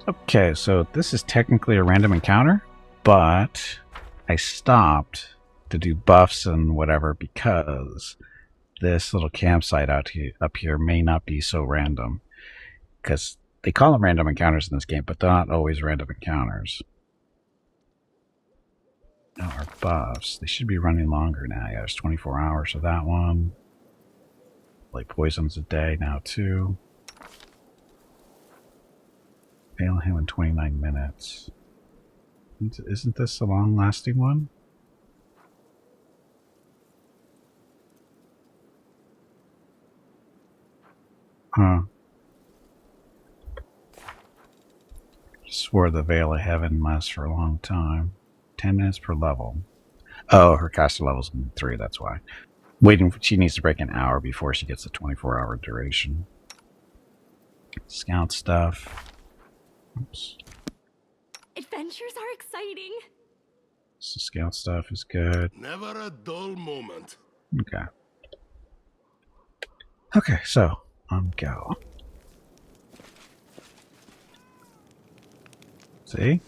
Okay, so this is technically a random encounter, but I stopped to do buffs and whatever because this little campsite up here may not be so random. Because they call them random encounters in this game, but they're not always random encounters. Now our buffs, they should be running longer now. Yeah, it's 24 hours of that one. Like poisons a day now too. Fail him in 29 minutes. Isn't this a long-lasting one? Huh. Swore the Veil of Heaven lasts for a long time. 10 minutes per level. Oh, her caster level's 3, that's why. She needs to break an hour before she gets the 24-hour duration. Scout stuff. Oops. Adventures are exciting. So scout stuff is good. Never a dull moment. Okay. Okay, so go. See?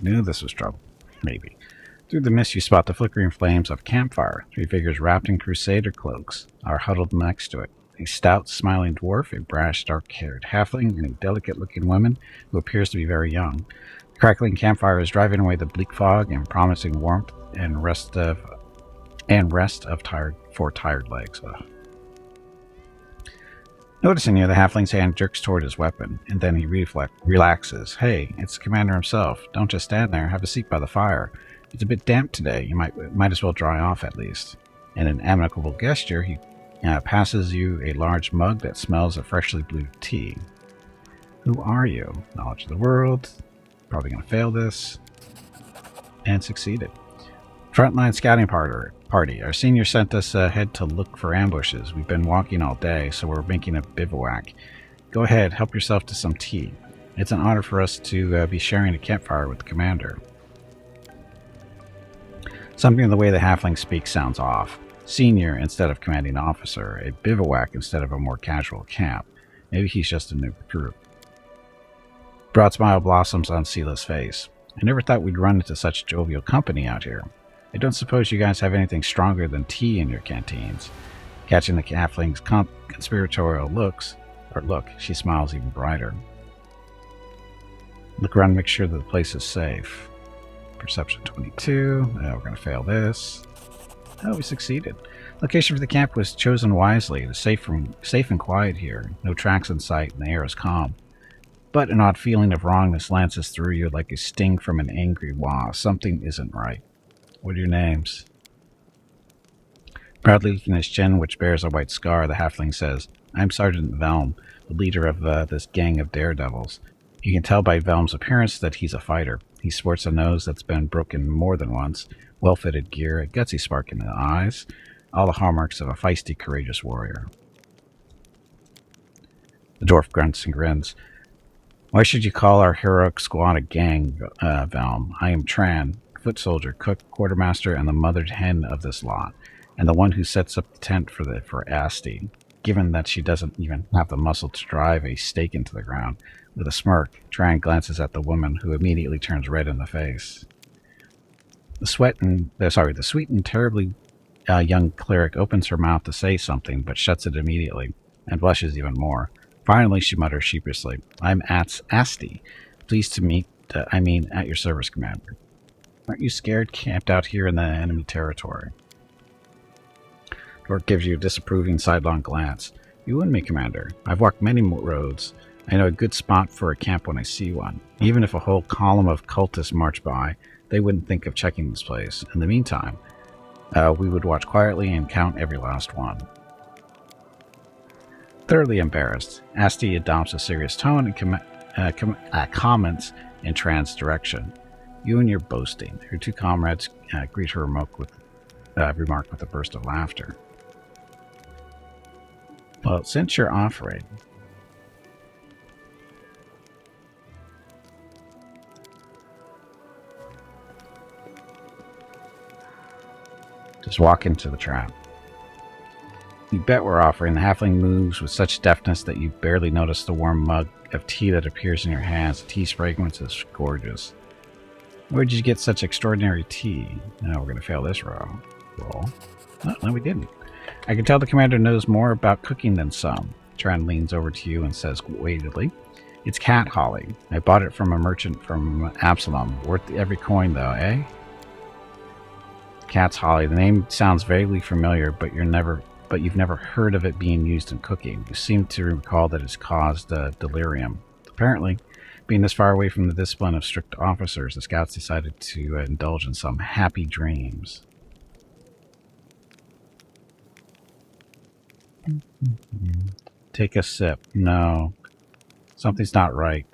Knew this was trouble. Maybe. Through the mist, you spot the flickering flames of a campfire. 3 figures wrapped in crusader cloaks are huddled next to it. A stout, smiling dwarf, a brash, dark-haired halfling, and a delicate-looking woman who appears to be very young. The crackling campfire is driving away the bleak fog and promising warmth and rest of tired legs. Ugh. Noticing you, the halfling's hand jerks toward his weapon, and then he relaxes. Hey, it's the commander himself. Don't just stand there. Have a seat by the fire. It's a bit damp today. You might as well dry off at least. In an amicable gesture, he passes you a large mug that smells of freshly brewed tea. Who are you? Knowledge of the world. Probably going to fail this. And succeeded. Frontline scouting party. Our senior sent us ahead to look for ambushes. We've been walking all day, so we're making a bivouac. Go ahead, help yourself to some tea. It's an honor for us to be sharing a campfire with the commander. Something in the way the halfling speaks sounds off. Senior instead of commanding officer, a bivouac instead of a more casual camp. Maybe he's just a new recruit. Broad smile blossoms on Sila's face. I never thought we'd run into such jovial company out here. I don't suppose you guys have anything stronger than tea in your canteens. Catching the halfling's conspiratorial look, she smiles even brighter. Look around and make sure that the place is safe. Perception 22. We're going to fail this. Oh, we succeeded. Location for the camp was chosen wisely. It is safe and quiet here. No tracks in sight, and the air is calm. But an odd feeling of wrongness lances through you like a sting from an angry wasp. Something isn't right. What are your names? Proudly lifting his chin, which bears a white scar, the halfling says, I'm Sergeant Velm, the leader of this gang of daredevils. You can tell by Velm's appearance that he's a fighter. He sports a nose that's been broken more than once, well-fitted gear, a gutsy spark in the eyes, all the hallmarks of a feisty, courageous warrior. The dwarf grunts and grins. Why should you call our heroic squad a gang, Velm? I am Tran, foot soldier, cook, quartermaster, and the mothered hen of this lot, and the one who sets up the tent for Asti, given that she doesn't even have the muscle to drive a stake into the ground. With a smirk, Tran glances at the woman, who immediately turns red in the face. The sweet and terribly young cleric opens her mouth to say something, but shuts it immediately, and blushes even more. Finally, she mutters sheepishly, I'm Asti. Pleased to meet, at your service, Commander. Aren't you scared camped out here in the enemy territory? Dwarf gives you a disapproving sidelong glance. You wouldn't me, Commander. I've walked many roads. I know a good spot for a camp when I see one. Even if a whole column of cultists march by, they wouldn't think of checking this place. In the meantime, we would watch quietly and count every last one. Thoroughly embarrassed, Asti adopts a serious tone and comments in Tran's direction. You and your boasting. Her two comrades greet her remark with a burst of laughter. Well, since you're offering, just walk into the trap. You bet we're offering. The halfling moves with such deftness that you barely notice the warm mug of tea that appears in your hands. The tea's fragrance is gorgeous. Where did you get such extraordinary tea? Now we're going to fail this roll. Oh, no, we didn't. I can tell the commander knows more about cooking than some. Tran leans over to you and says weightedly, "It's cat holly. I bought it from a merchant from Absalom. Worth every coin, though, eh?" Cat's holly. The name sounds vaguely familiar, but you've never heard of it being used in cooking. You seem to recall that it's caused delirium. Apparently, being this far away from the discipline of strict officers, the scouts decided to indulge in some happy dreams. Take a sip. No. Something's not right.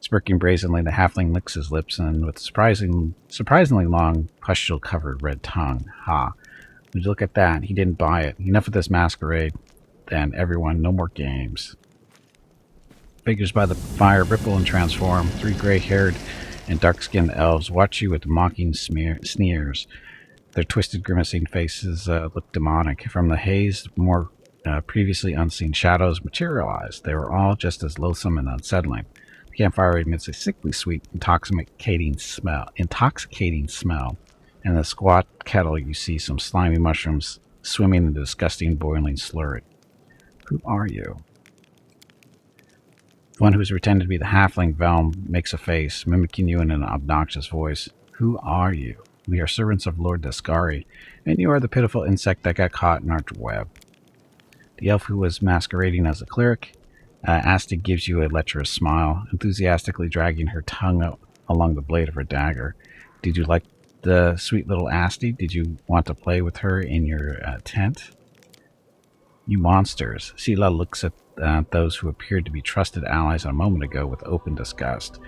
Smirking brazenly, the halfling licks his lips and with surprisingly long, pustule-covered red tongue. Ha. Would you look at that? He didn't buy it. Enough of this masquerade. Then, everyone, no more games. Figures by the fire ripple and transform. 3 gray-haired and dark-skinned elves watch you with mocking sneers. Their twisted, grimacing faces look demonic. From the haze, more previously unseen shadows materialized. They were all just as loathsome and unsettling. The campfire emits a sickly sweet, intoxicating smell. In the squat kettle, you see some slimy mushrooms swimming in a disgusting, boiling slurry. Who are you? The one who's pretended to be the halfling Velm makes a face, mimicking you in an obnoxious voice. Who are you? We are servants of Lord Descari, and you are the pitiful insect that got caught in our web. The elf who was masquerading as a cleric, Asti gives you a lecherous smile, enthusiastically dragging her tongue along the blade of her dagger. Did you like the sweet little Asti? Did you want to play with her in your tent? You monsters. Sela looks at those who appeared to be trusted allies a moment ago with open disgust.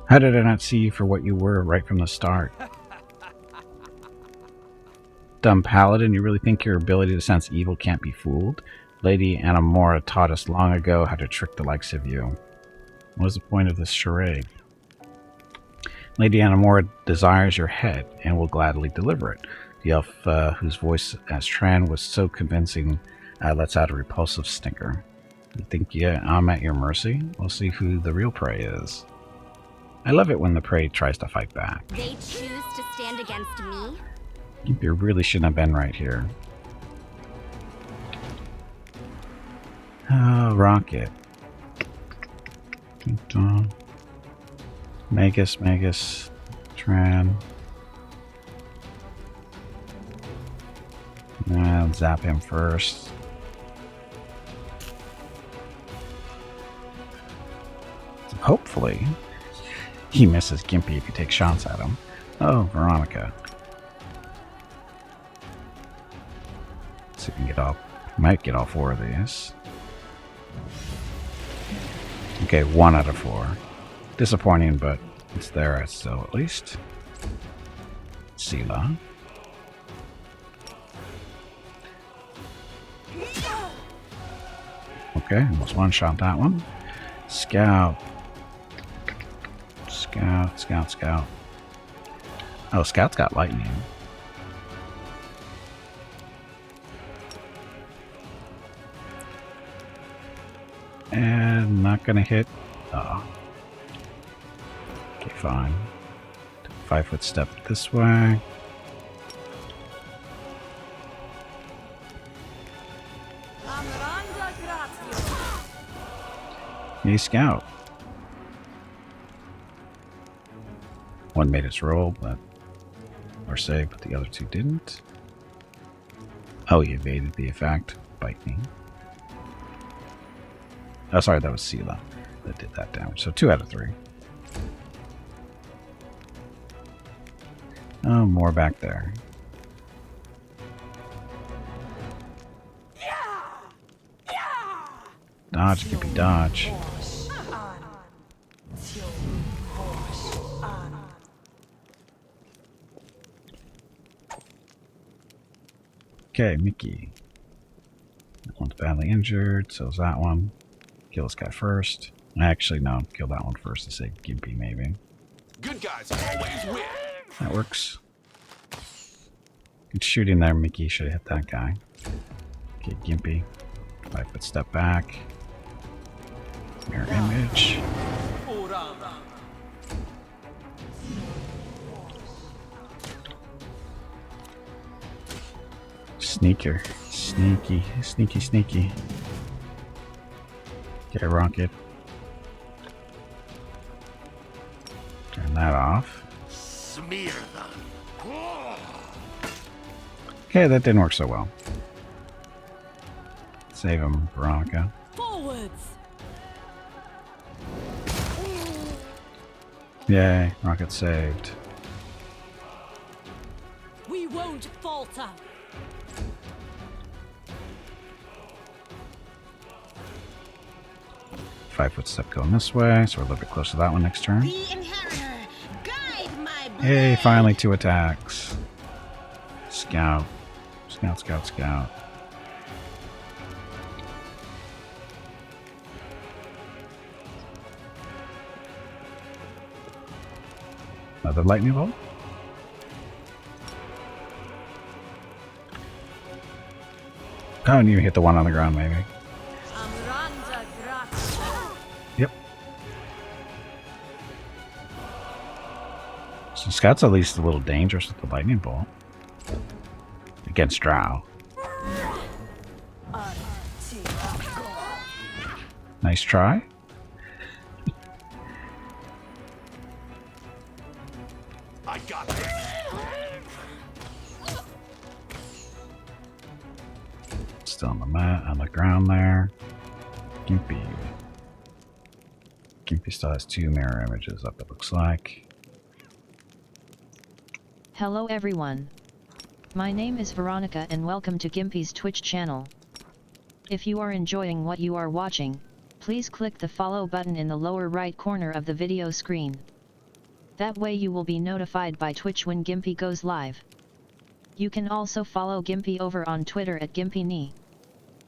How did I not see you for what you were right from the start? Dumb paladin, you really think your ability to sense evil can't be fooled? Lady Anamora taught us long ago how to trick the likes of you. What is the point of this charade? Lady Anamora desires your head and will gladly deliver it. The elf, whose voice as Tran was so convincing, lets out a repulsive snicker. You think I'm at your mercy? We'll see who the real prey is. I love it when the prey tries to fight back. They choose to stand against me? You really shouldn't have been right here. Oh, Rocket. Magus, Tran. I'll zap him first. Hopefully, he misses Gimpy if you take shots at him. Oh, Veronica. Let's see if we can get all. Might get all 4 of these. Okay, 1 out of 4. Disappointing, but it's there still at least. Sela. Okay, almost one-shot that one. Scout. Oh, Scout's got lightning. And not gonna hit. Oh. Okay, fine. 5-foot step this way. Hey, Scout. One made its roll, or save, but the other 2 didn't. Oh, he evaded the effect. Bite me. Oh, sorry, that was Sela that did that damage. So 2 out of 3. Oh, more back there. Dodge, Gimpy, dodge. Okay, Mickey. That one's badly injured, so is that one. Kill this guy first. Actually, no, kill that one first to save Gimpy, maybe. Good guys always win. That works. Good shooting there, Mickey. Should have hit that guy. Okay, Gimpy. 5 foot step back. Mirror image. Sneaker. Sneaky. Sneaky, sneaky. Okay, rocket. Turn that off. Smear them. Okay, that didn't work so well. Save him, Veronica. Forwards. Yay, rocket saved. We won't falter. Five foot step going this way, so we're a little bit closer to that one next turn. The inheritor, guide my blade. Hey, finally 2 attacks. Scout. Scout, scout, scout. Another lightning bolt. Oh, and you hit the one on the ground, maybe. Amranda Grazia. Yep. So Scout's at least a little dangerous with the lightning bolt. Against Drow. Nice try. I got this. Still on the mat, on the ground there. Gimpy. Gimpy still has 2 mirror images up, it looks like. Hello everyone. My name is Veronica and welcome to Gimpy's Twitch channel. If you are enjoying what you are watching, please click the follow button in the lower right corner of the video screen. That way you will be notified by Twitch when Gimpy goes live. You can also follow Gimpy over on Twitter at GimpyKnee.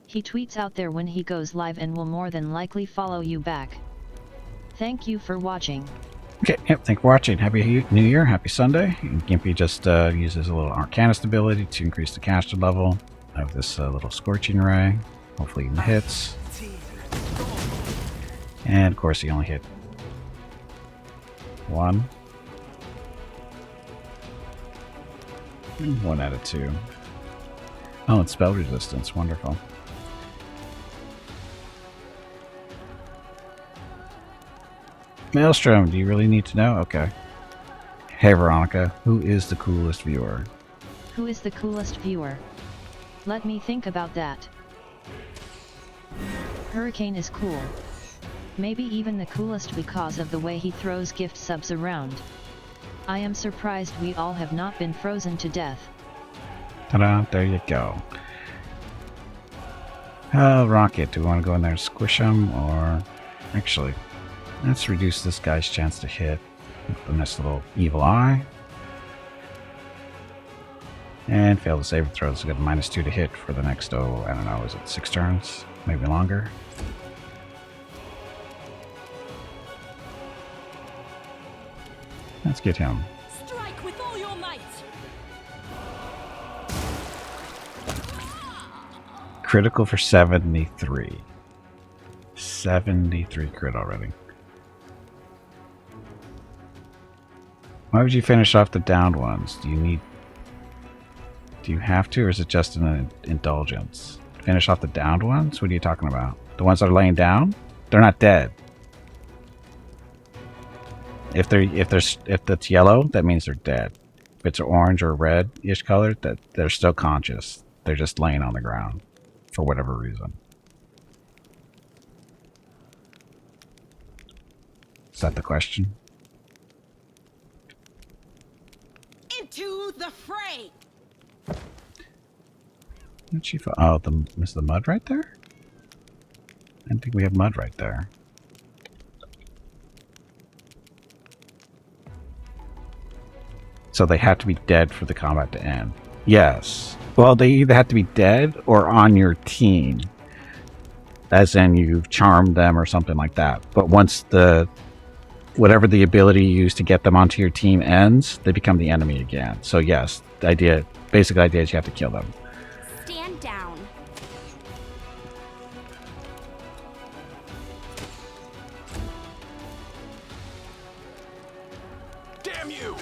He tweets out there when he goes live and will more than likely follow you back. Thank you for watching. Okay, yep, thank you for watching. Happy New Year, happy Sunday. And Gimpy just uses a little Arcanist ability to increase the caster level of this little Scorching Ray. Hopefully he hits. And of course he only hit 1. 1 out of 2. Oh, it's spell resistance. Wonderful. Maelstrom, do you really need to know? Okay. Hey Veronica, who is the coolest viewer? Who is the coolest viewer? Let me think about that. Hurricane is cool. Maybe even the coolest because of the way he throws gift subs around. I am surprised we all have not been frozen to death. Ta-da, there you go. Rocket, do we want to go in there and squish him, or... Actually, let's reduce this guy's chance to hit with the nice little evil eye. And fail the saving throw, so we got a -2 to hit for the next, oh, I don't know, is it 6 turns? Maybe longer? Let's get him. Strike with all your might. Critical for 73. 73 crit already. Why would you finish off the downed ones? Do you have to, or is it just an indulgence? Finish off the downed ones? What are you talking about? The ones that are laying down? They're not dead. If that's yellow, that means they're dead. If it's orange or red-ish color, that they're still conscious. They're just laying on the ground for whatever reason. Is that the question? Into the fray. Oh, is the mud right there? I don't think we have mud right there. So they have to be dead for the combat to end. Yes. Well, they either have to be dead or on your team. As in you've charmed them or something like that. But once the whatever the ability you use to get them onto your team ends, they become the enemy again. So yes, the basic idea is you have to kill them. Stand down. Damn you!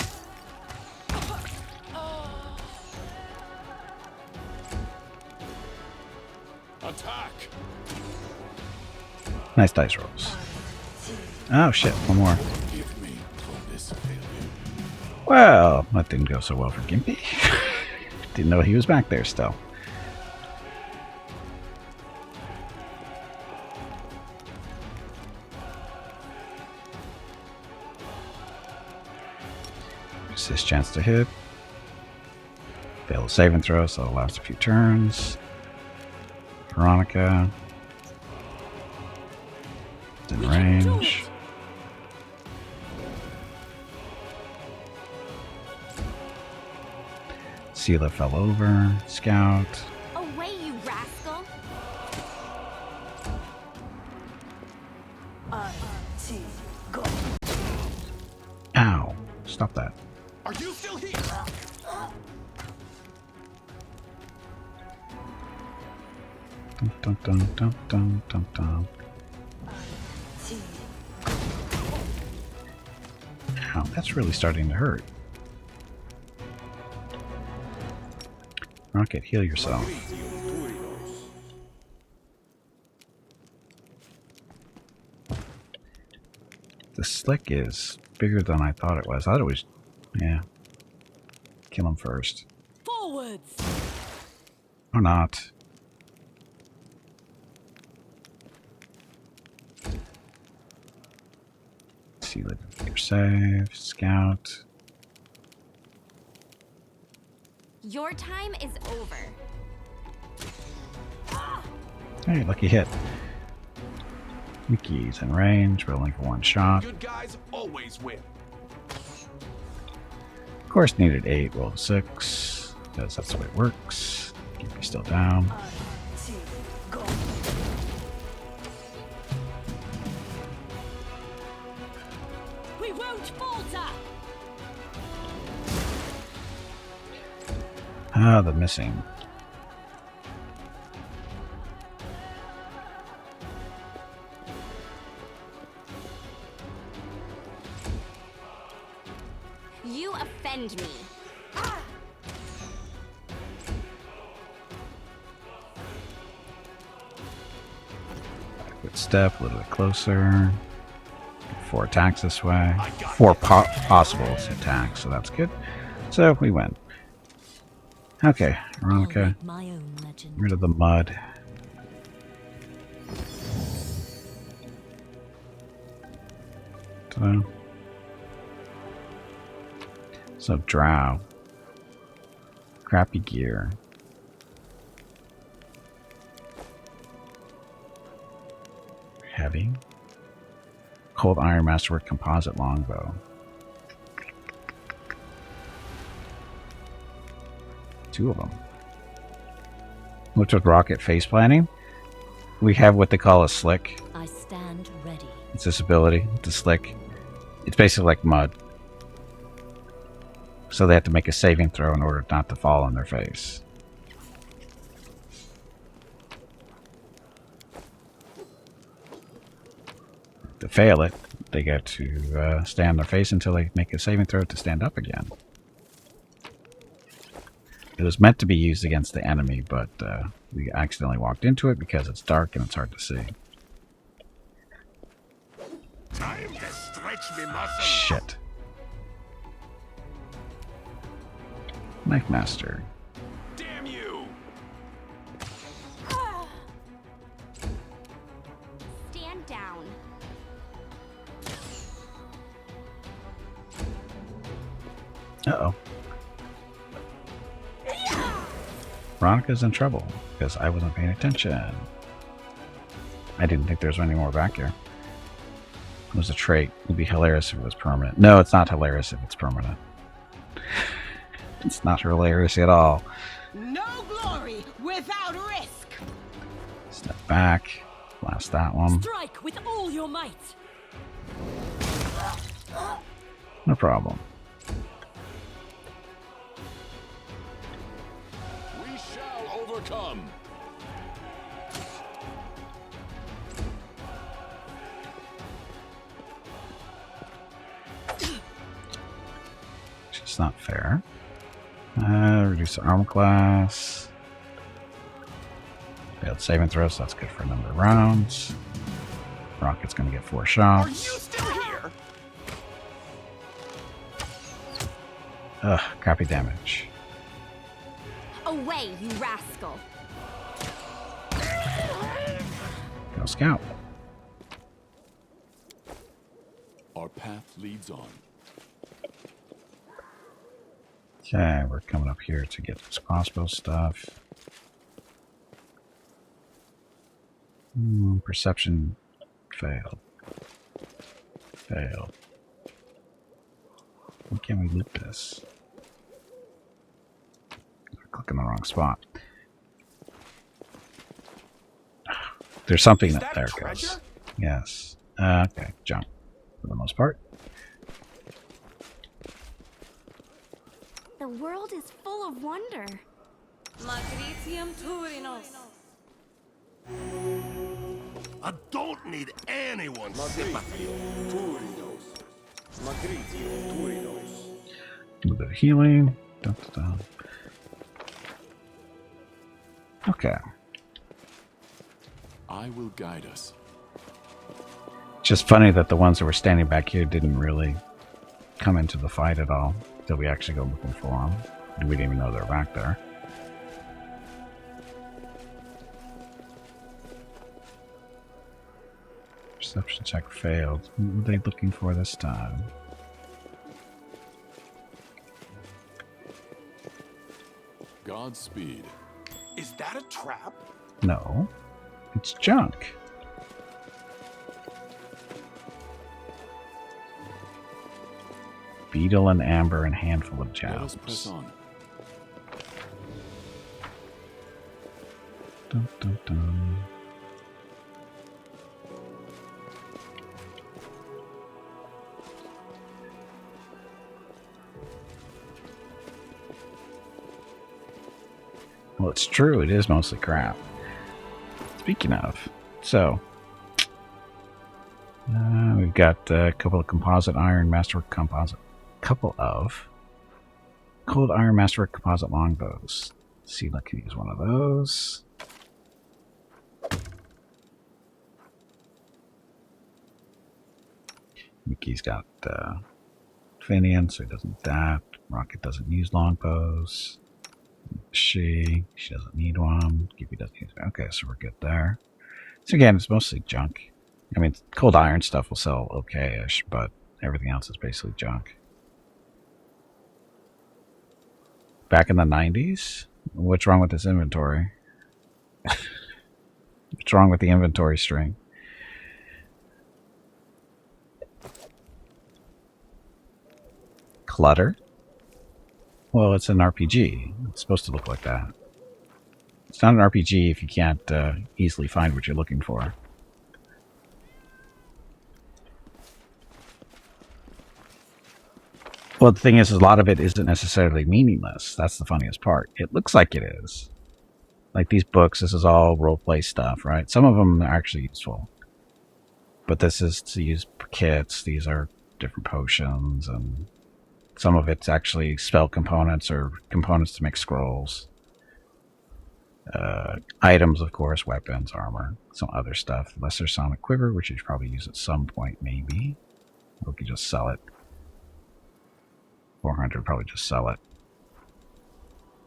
Attack! Nice dice rolls. Oh shit, one more. Give me for this failure. Well, that didn't go so well for Gimpy. Didn't know he was back there still. It's his chance to hit. Fail the save and throw, so it'll last a few turns. Veronica. It's in range. Sela fell over. Scout. Away, you rascal. Ow. Stop that. Are you still here? Dun, dun, dun, dun, dun, dun, dun. Ow, that's really starting to hurt. Rocket, heal yourself. The slick is bigger than I thought it was. I thought it was... yeah. Kill him first. Forwards. Or not. See, like, your save. Scout. Your time is over. Hey, lucky hit. Mickey's in range, rolling for one shot. Good guys always win. Of course, needed 8, rolled a 6, because that's the way it works. Gimpy still down. We won't falter. Ah, the missing. You offend me. Good step, a little bit closer. 4 attacks this way. 4 possible attacks, so that's good. So we win. Okay, Veronica, My own legend. rid of the mud. Ta-da. So drow. Crappy gear. Heavy. Cold Iron Masterwork Composite Longbow. 2 of them. Which with rocket face planting, we have what they call a slick. I stand ready. It's this ability, the slick. It's basically like mud. So they have to make a saving throw in order not to fall on their face. To fail it, they get to stay on their face until they make a saving throw to stand up again. It was meant to be used against the enemy, but we accidentally walked into it because it's dark and it's hard to see. Time to stretch me muscles. Shit. Knife Master. Damn you! Stand down. Uh-oh. Veronica's in trouble because I wasn't paying attention. I didn't think there was any more back here. It was a trait. It would be hilarious if it was permanent. No, it's not hilarious if it's permanent. It's not hilarious at all. No glory without risk. Step back. Blast that one. Strike with all your might. No problem. We shall overcome. It's not fair. Reduce the armor class. Failed saving throws, so that's good for a number of rounds. Rocket's gonna get 4 Are you shots. still here? Ugh, crappy damage. Away, you rascal. Go scout. Our path leads on. Okay, we're coming up here to get this crossbow stuff. Perception failed. Failed. Why can't we loot this? Click in the wrong spot. There's something Is that that there treasure? goes. Yes. Okay, jump for the most part. The world is full of wonder. Magritium Turinos. I don't need anyone's sympathy. A little bit of healing. Dun, dun, dun. Okay. I will guide us. Just funny that the ones that were standing back here didn't really come into the fight at all until we actually go looking for them. We didn't even know they were back there. Perception check failed. What were they looking for this time? Godspeed. Is that a trap? No. It's junk. Beetle and amber and handful of Let us press gems. on. Dun, dun, dun. Well, it's true. It is mostly crap. Speaking of, so we've got a couple of composite iron masterwork composite, couple of cold iron masterwork composite longbows. Let's see if I can use one of those. Mickey's got Finian, so he doesn't adapt. Rocket doesn't use longbows. She doesn't need one. Gimpy doesn't use it. Okay, so we're good there. So again, it's mostly junk. I mean, cold iron stuff will sell okay-ish, but everything else is basically junk. Back in the 90s? What's wrong with this inventory? What's wrong with the inventory string? Clutter? Well, it's an RPG. It's supposed to look like that. It's not an RPG if you can't easily find what you're looking for. Well, the thing is, a lot of it isn't necessarily meaningless. That's the funniest part. It looks like it is. Like these books, this is all roleplay stuff, right? Some of them are actually useful. But this is to use kits. These are different potions, and some of it's actually spell components or components to make scrolls. Items, of course, weapons, armor, some other stuff. Lesser sonic quiver, which you should probably use at some point, maybe. Or we could just sell it. 400, probably just sell it.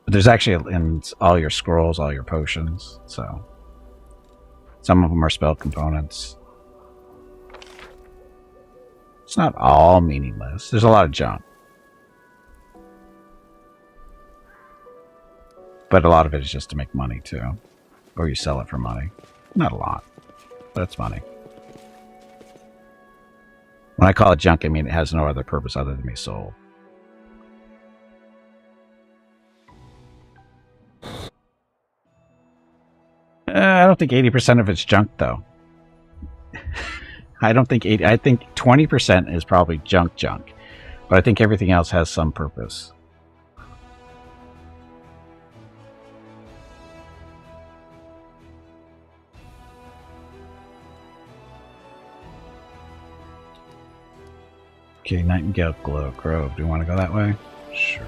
But there's actually in all your scrolls, all your potions, so some of them are spell components. It's not all meaningless. There's a lot of junk. But a lot of it is just to make money, too. Or you sell it for money. Not a lot, but it's money. When I call it junk, I mean it has no other purpose other than be sold. I don't think 80% of it's junk, though. I don't think 80. I think 20% is probably junk, but I think everything else has some purpose. Okay, Nightingale Grove. Do you want to go that way? Sure.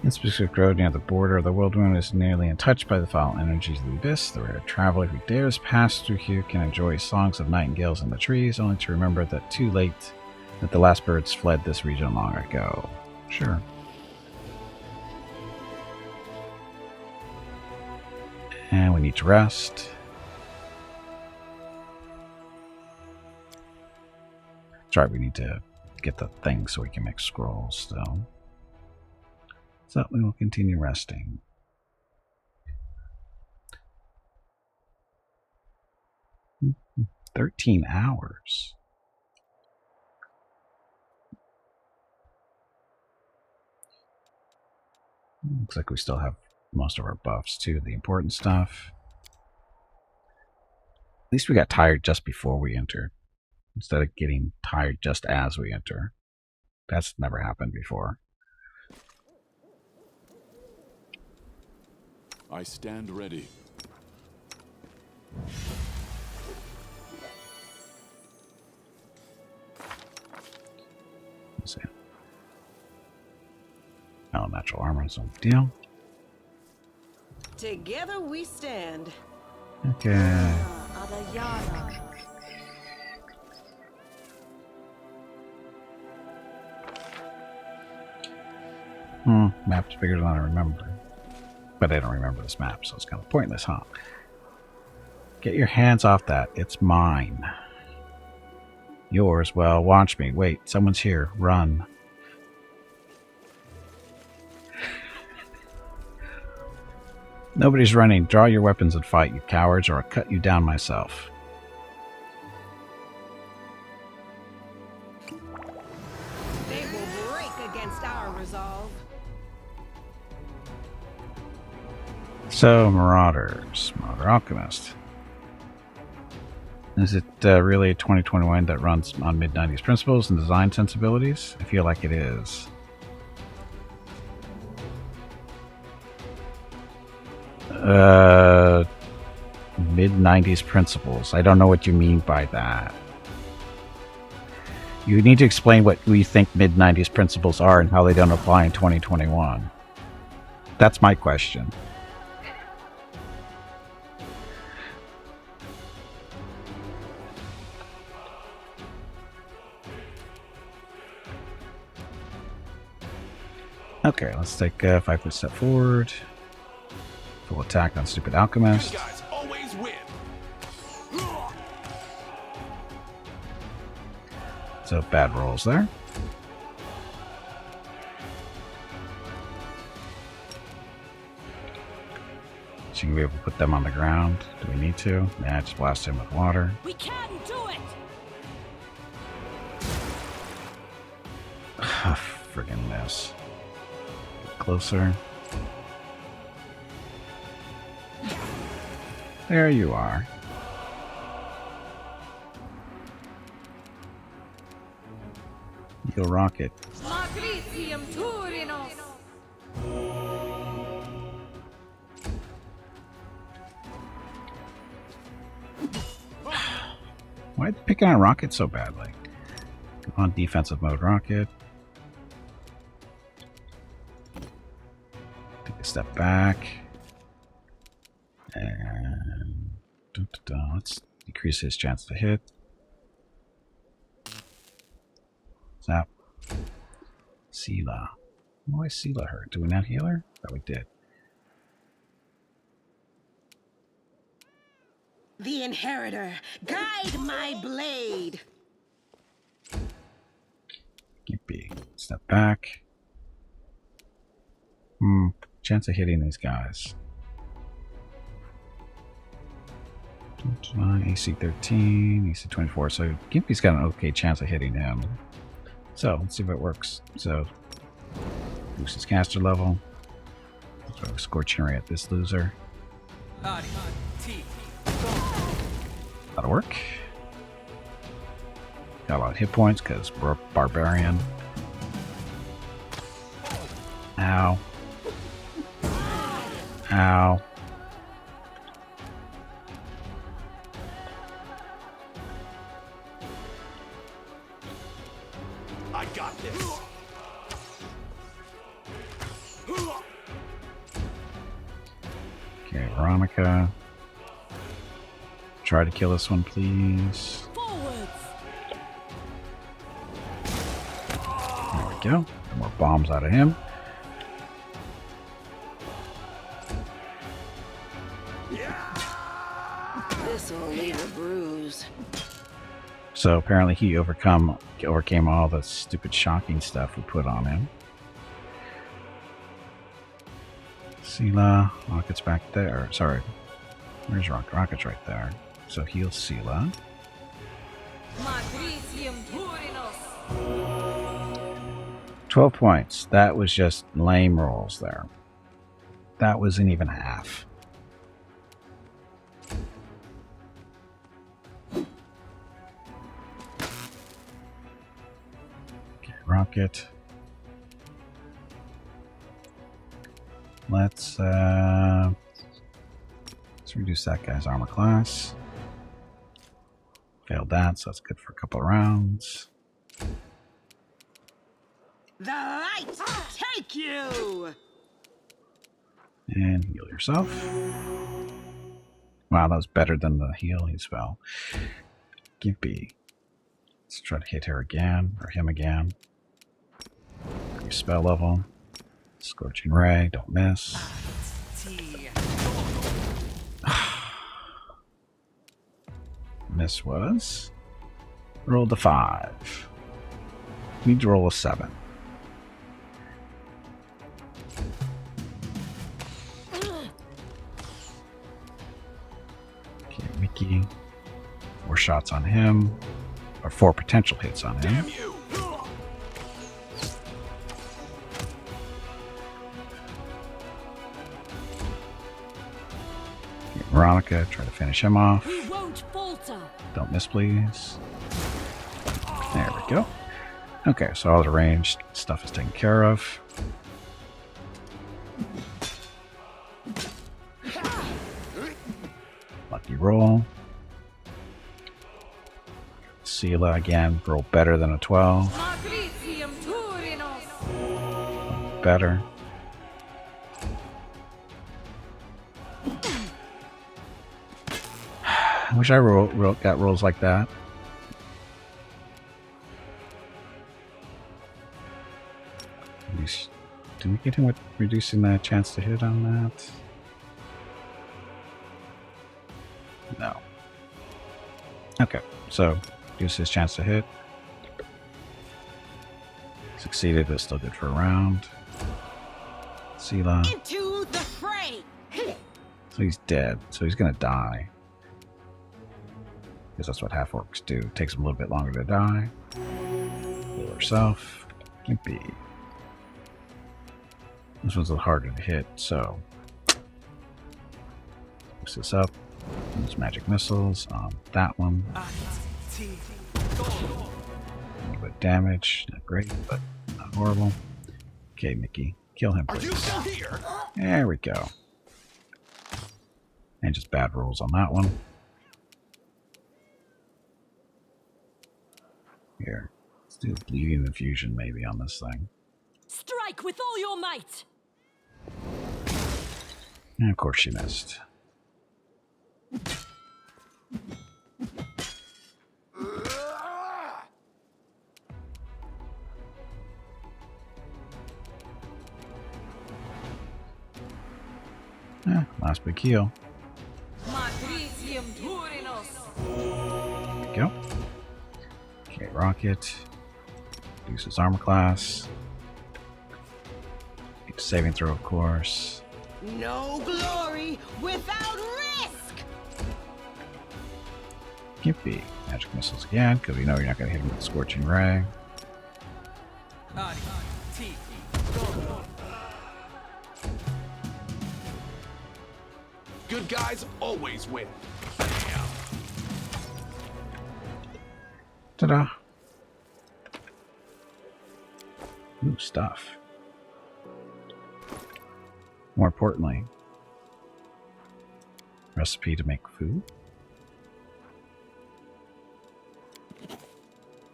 In specific road near the border of the world moon is nearly untouched by the foul energies of the abyss. The rare traveler who dares pass through here can enjoy songs of nightingales in the trees, only to remember that too late that the last birds fled this region long ago. Sure. And we need to rest. That's right, we need to get the thing so we can make scrolls still. So we will continue resting. Mm-hmm. 13 hours. Looks like we still have most of our buffs too, the important stuff. At least we got tired just before we entered, instead of getting tired just as we enter. That's never happened before. I stand ready. Let's see. Natural armor is no big deal. Together we stand. Okay. Map's bigger than I remember. But I don't remember this map, so it's kind of pointless, huh? Get your hands off that. It's mine. Yours? Well, watch me. Wait, someone's here. Run. Nobody's running. Draw your weapons and fight, you cowards, or I'll cut you down myself. They will break against our resolve. So, Marauders. Marauder Alchemist. Is it really 2021 that runs on mid-90s principles and design sensibilities? I feel like it is. Mid-90s principles. I don't know what you mean by that. You need to explain what we think mid-90s principles are and how they don't apply in 2021. That's my question. Okay, let's take a 5-foot step forward. Full attack on stupid alchemist. You guys always win. So bad rolls there. So you can be able to put them on the ground. Do we need to? Nah, just blast him with water. We can do it. Friggin' miss. Closer. There you are. Eagle rocket. Magritium Turinos. Why are they picking on rocket so badly? On defensive mode, rocket. Take a step back. And let's decrease his chance to hit. Zap. Sela. Why is Sela hurt? Do we not heal her? Oh, we did. The Inheritor, guide my blade. Gimpy. Step back. Chance of hitting these guys. AC 13, AC 24. So Gimpy's got an okay chance of hitting him. So let's see if it works. So boost his caster level. Throw a Scorching Ray at this loser. That'll work. Got a lot of hit points because we're barbarian. Ow. Ow. I got this. Okay, Veronica. Try to kill this one, please. There we go. Get more bombs out of him. This'll leave a bruise. So apparently he overcame all the stupid shocking stuff we put on him. Sela, Rocket's back there. Sorry. Where's Rocket? Rocket's right there. So heal Sela. Matricium Turinos. 12 points. That was just lame rolls there. That wasn't even half. Okay, Rocket. Let's reduce that guy's armor class. Failed that, so that's good for a couple of rounds. The light take you! And heal yourself. Wow, that was better than the healing spell. Gimpy. Let's try to hit her again, or him again. Increase spell level. Scorching Ray, don't miss. Miss was. Rolled a 5. Need to roll a 7. Okay, Mickey. 4 shots on him. Or 4 potential hits on him. Damn you! Okay, Veronica, try to finish him off. We won't falter. Don't miss, please. There we go. Okay, so all the ranged stuff is taken care of. Lucky roll. Sela again, roll better than a 12. Matricium Turinos. Better. I wish I got rolls like that. Do we get him with reducing the chance to hit on that? No. Okay, so reduce his chance to hit. Succeeded, but still good for a round. Sela. Into the fray! So he's dead, so he's gonna die. Because that's what half-orcs do. It takes them a little bit longer to die. Heal herself. Gimpy. This one's a little harder to hit, so boost this up. Use magic missiles on that one. A little bit of damage. Not great, but not horrible. Okay, Mickey. Kill him, Are you please. still here? There we go. And just bad rolls on that one. Here. Let's do a bleeding infusion maybe on this thing. Strike with all your might. And of course she missed. Last big heal. Matricium Turinos. There we go. Okay, Rocket. Reduces armor class. Saving throw, of course. No glory without risk! Gimpy. Magic missiles again, because we know you're not going to hit him with the Scorching Ray. good guys always win. Ta-da! Ooh, stuff. More importantly, recipe to make food.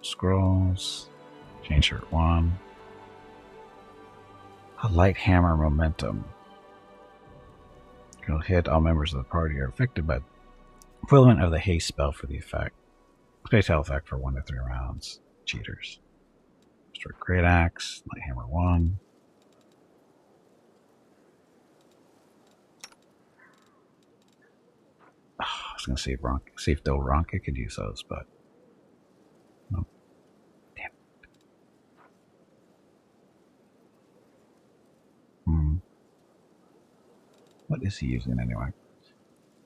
Scrolls. Change shirt 1. A light hammer momentum. It'll hit all members of the party are affected by the equivalent of the haste spell for the effect. Spatial effect for 1 to 3 rounds. Cheaters. Restore great axe. Light hammer 1. Oh, I was gonna see if Ronka could use those, but no. Damn. What is he using anyway?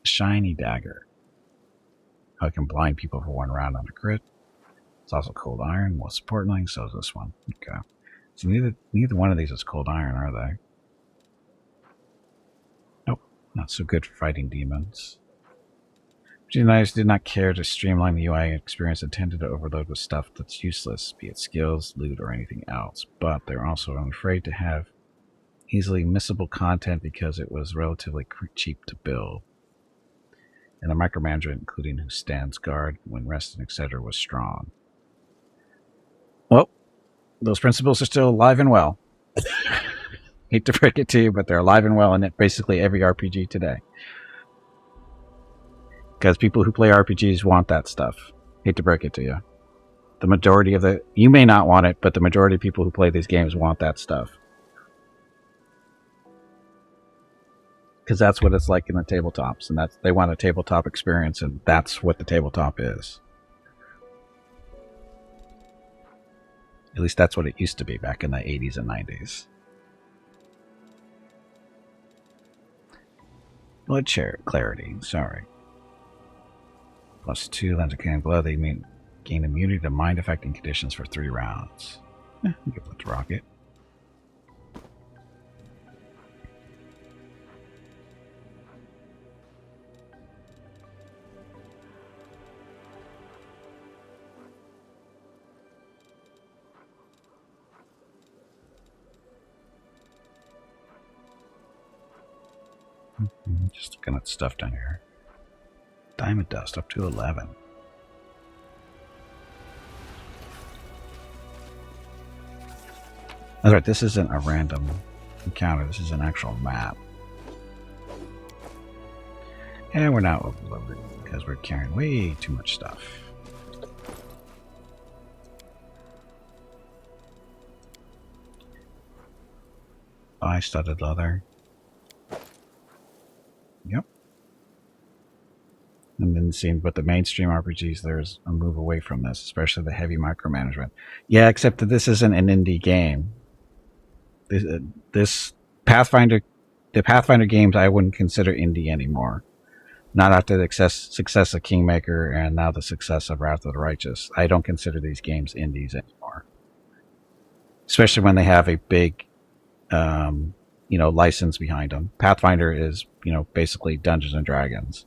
Shiny dagger. How it can blind people for 1 round on a crit. It's also cold iron. Most importantly, so is this one. Okay. So neither one of these is cold iron, are they? Nope. Not so good for fighting demons. Designers did not care to streamline the UI experience and tended to overload with stuff that's useless, be it skills, loot, or anything else. But they're also afraid to have easily missable content because it was relatively cheap to build. And the micromanagement, including who stands guard when resting, etc., was strong. Well, those principles are still alive and well. Hate to break it to you, but they're alive and well in basically every RPG today. Because people who play RPGs want that stuff. Hate to break it to you. The majority of you may not want it, but the majority of people who play these games want that stuff. Because that's what it's like in the tabletops, and they want a tabletop experience, and that's what the tabletop is. At least that's what it used to be back in the 80s and 90s. Blood clarity, sorry. +2 lens of cannon blood, they gain immunity to mind affecting conditions for 3 rounds. Give it to rocket. Just looking at stuff down here. Diamond dust up to 11. That's right, this isn't a random encounter, this is an actual map. And we're not overloaded because we're carrying way too much stuff. Buy studded leather. Yep. And then seeing, but the mainstream RPGs, there's a move away from this, especially the heavy micromanagement. Yeah, except that this isn't an indie game. This Pathfinder, the Pathfinder games, I wouldn't consider indie anymore. Not after the success of Kingmaker and now the success of Wrath of the Righteous. I don't consider these games indies anymore. Especially when they have a big, license behind them. Pathfinder is, basically Dungeons and Dragons.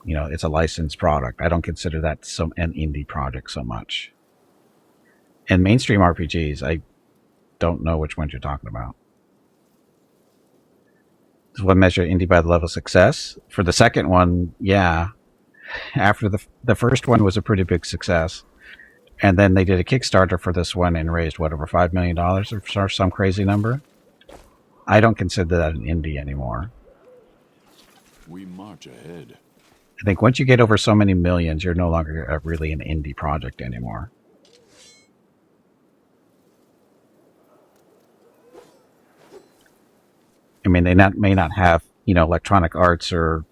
It's a licensed product. I don't consider that an indie project so much. And mainstream RPGs, I don't know which ones you're talking about. Does one measure indie by the level of success? For the second one, yeah. After the first one was a pretty big success. And then they did a Kickstarter for this one and raised, over $5 million or some crazy number? I don't consider that an indie anymore. We march ahead. I think once you get over so many millions, you're no longer really an indie project anymore. I mean, they may not have, Electronic Arts or,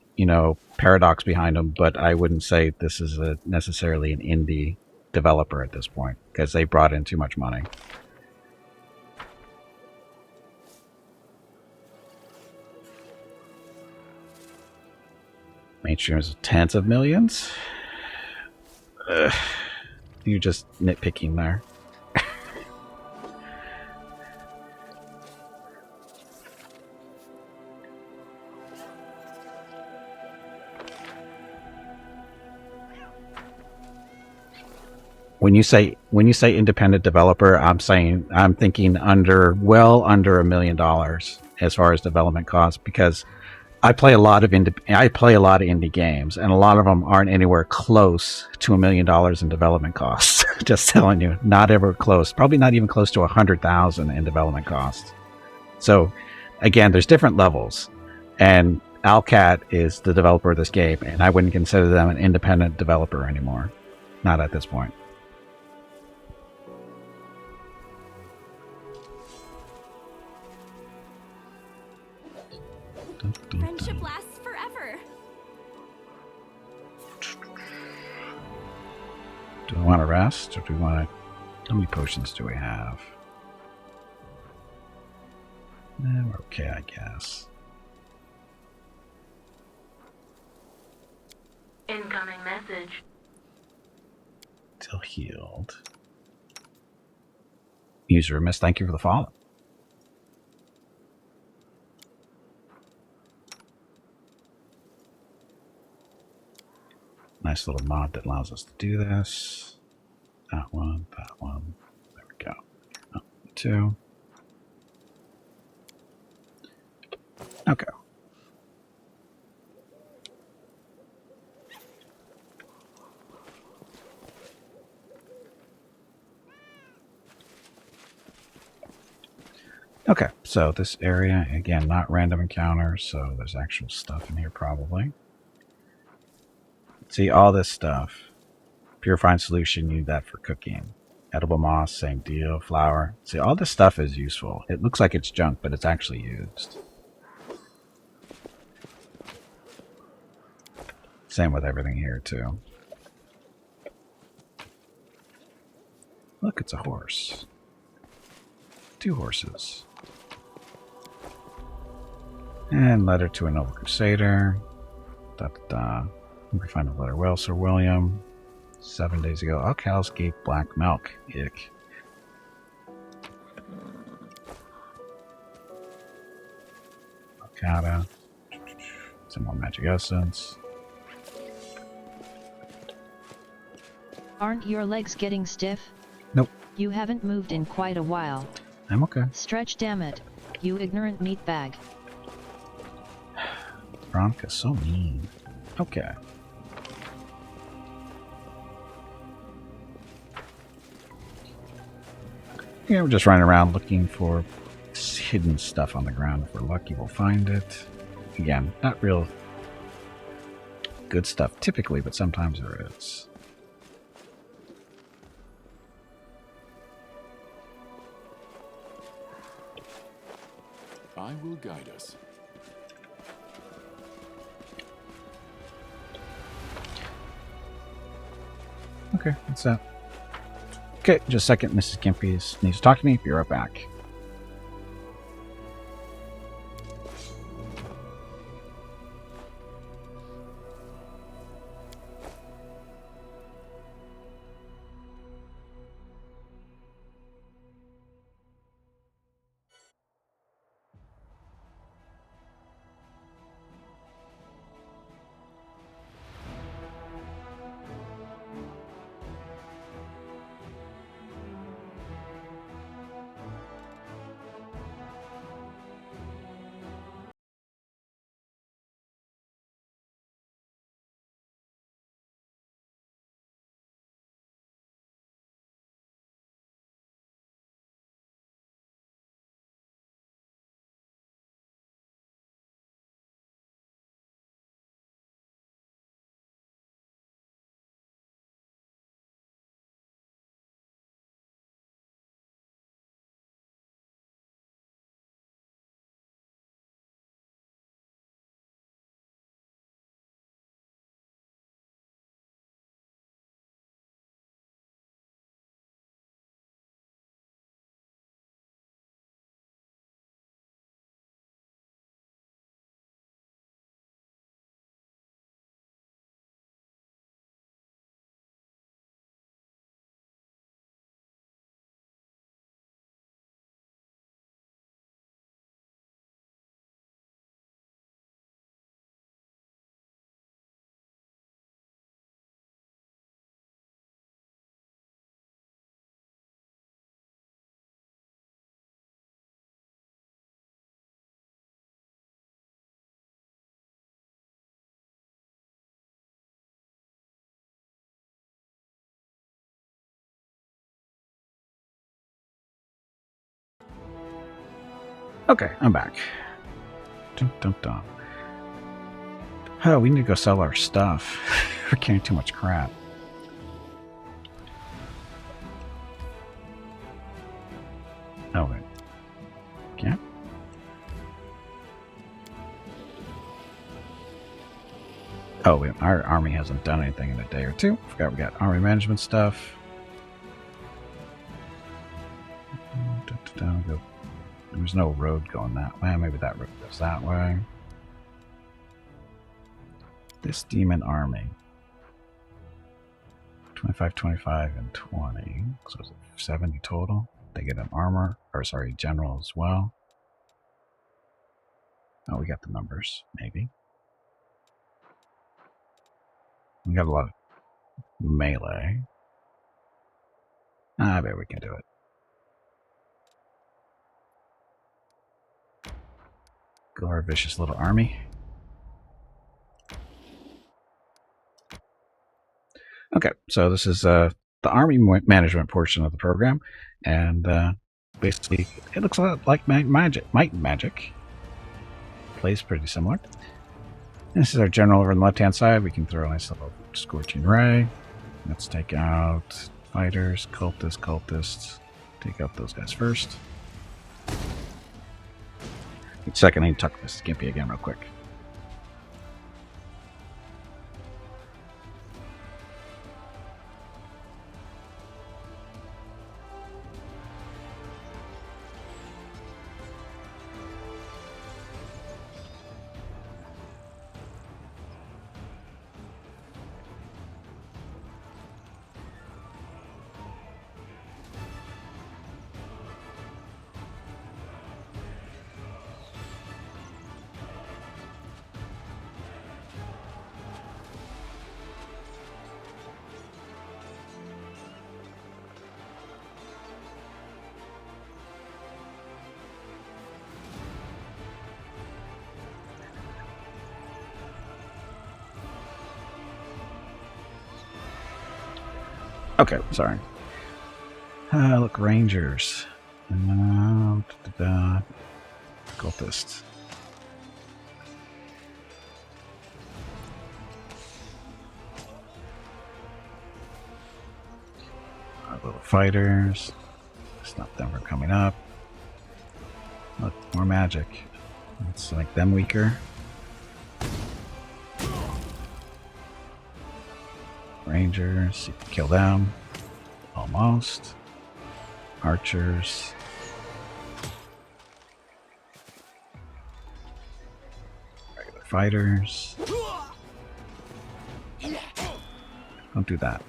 Paradox behind them, but I wouldn't say this is necessarily an indie developer at this point, because they brought in too much money. Mainstream is tens of millions? You're just nitpicking there. when you say independent developer, I'm thinking under $1 million as far as development costs, because I play a lot of indie games, and a lot of them aren't anywhere close to $1 million in development costs. Just telling you, not ever close. Probably not even close to 100,000 in development costs. So, again, there's different levels, and Alcat is the developer of this game, and I wouldn't consider them an independent developer anymore. Not at this point. Friendship lasts forever. Do we want to rest, or do we want to... How many potions do we have? We're okay, I guess. Incoming message. Still healed. User miss, thank you for the follow. Nice little mod that allows us to do this. That one, that one. There we go. Oh, 2. Okay. Okay, so this area, again, not random encounters, so there's actual stuff in here probably. See, all this stuff. Purifying solution, you need that for cooking. Edible moss, same deal. Flour. See, all this stuff is useful. It looks like it's junk, but it's actually used. Same with everything here, too. Look, it's a horse. 2 horses. And letter to a noble crusader. Da-da-da. We find a letter. Well, Sir William. 7 days ago. Alcal's gave black milk. Ick. Alcata. Some more magic essence. Aren't your legs getting stiff? Nope. You haven't moved in quite a while. I'm okay. Stretch, damn it. You ignorant meatbag. Veronica's so mean. Okay. Yeah, we're just running around looking for hidden stuff on the ground. If we're lucky, we'll find it. Again, not real good stuff typically, but sometimes there is. I will guide us. Okay, what's that? Okay, just a second. Mrs. Gimpy needs to talk to me. Be right back. Okay, I'm back. Dun, dun, dun. Oh, we need to go sell our stuff. We're carrying too much crap. Oh, wait. Yeah? Oh, wait. Our army hasn't done anything in a day or two. Forgot we got army management stuff. There's no road going that way. Maybe that road goes that way. This demon army. 25, 25, and 20. So it's 70 total. They get an armor, or sorry, general as well. Oh, we got the numbers, maybe. We got a lot of melee. I bet we can do it. Go our vicious little army. Okay, so this is the army management portion of the program, and basically it looks a lot like might and magic. Plays pretty similar. And this is our general over on the left-hand side. We can throw a nice little scorching ray. Let's take out fighters, cultists. Take out those guys first. Second, I need to talk to Mrs. Gimpy again real quick. Okay, sorry. Look, Rangers. Cultists. Our little fighters. Stop them from coming up. Look, more magic. Let's make them weaker. Rangers, you can kill them. Almost. Archers. Regular fighters. Don't do that.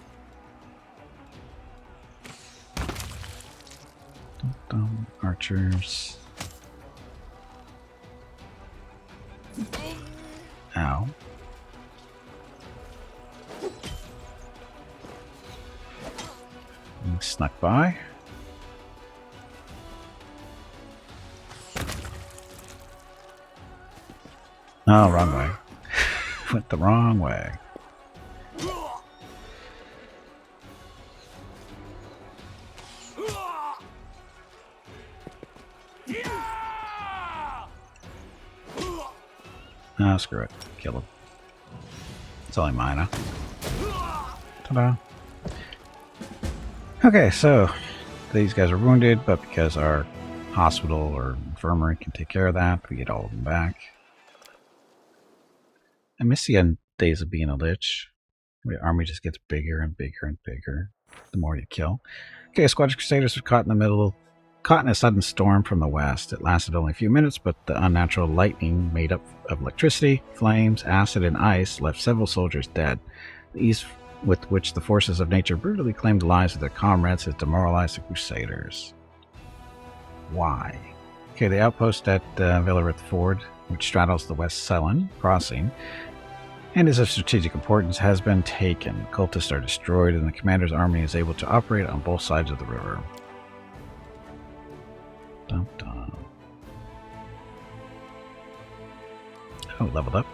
Archers. Ow. Snuck by. Oh, wrong way. Went the wrong way. Oh, screw it. Kill him. It's only minor. Ta-da. Okay, so these guys are wounded, but because our hospital or infirmary can take care of that, we get all of them back. I miss the end days of being a lich. The army just gets bigger and bigger and bigger the more you kill. Okay, Squadron Crusaders were caught in a sudden storm from the west. It lasted only a few minutes, but the unnatural lightning made up of electricity, flames, acid, and ice left several soldiers dead. The ease with which the forces of nature brutally claimed the lives of their comrades has demoralized the Crusaders. Why? Okay, the outpost at Villarith Ford, which straddles the West Selen crossing, and is of strategic importance, has been taken. Cultists are destroyed, and the commander's army is able to operate on both sides of the river. Dum dum. Oh, leveled up.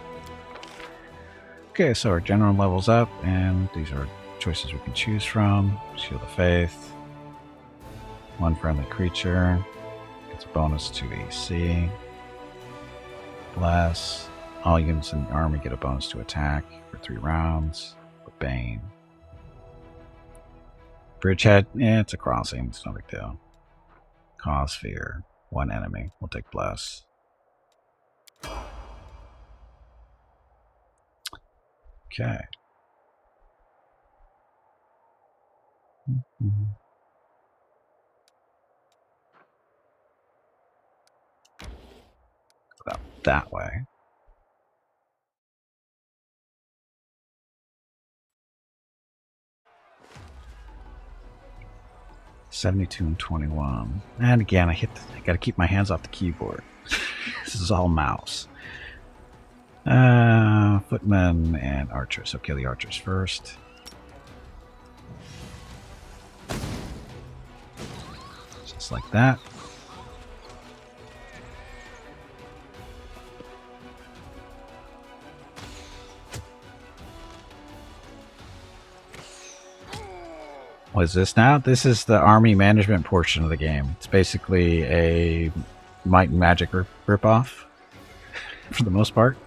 Okay, so our general levels up, and these are choices we can choose from. Shield of Faith. One friendly creature. It's a bonus to AC. Bless. All units in the army get a bonus to attack for 3 rounds. Bane. Bridgehead, it's a crossing. It's no big deal. Cause fear. 1 enemy. We'll take Bless. Okay. Go that way. $72 and 21. And again, I gotta keep my hands off the keyboard. This is all mouse. Footmen and archers. So kill the archers first. Just like that. What is this now? This is the army management portion of the game. It's basically a Might and Magic ripoff for the most part.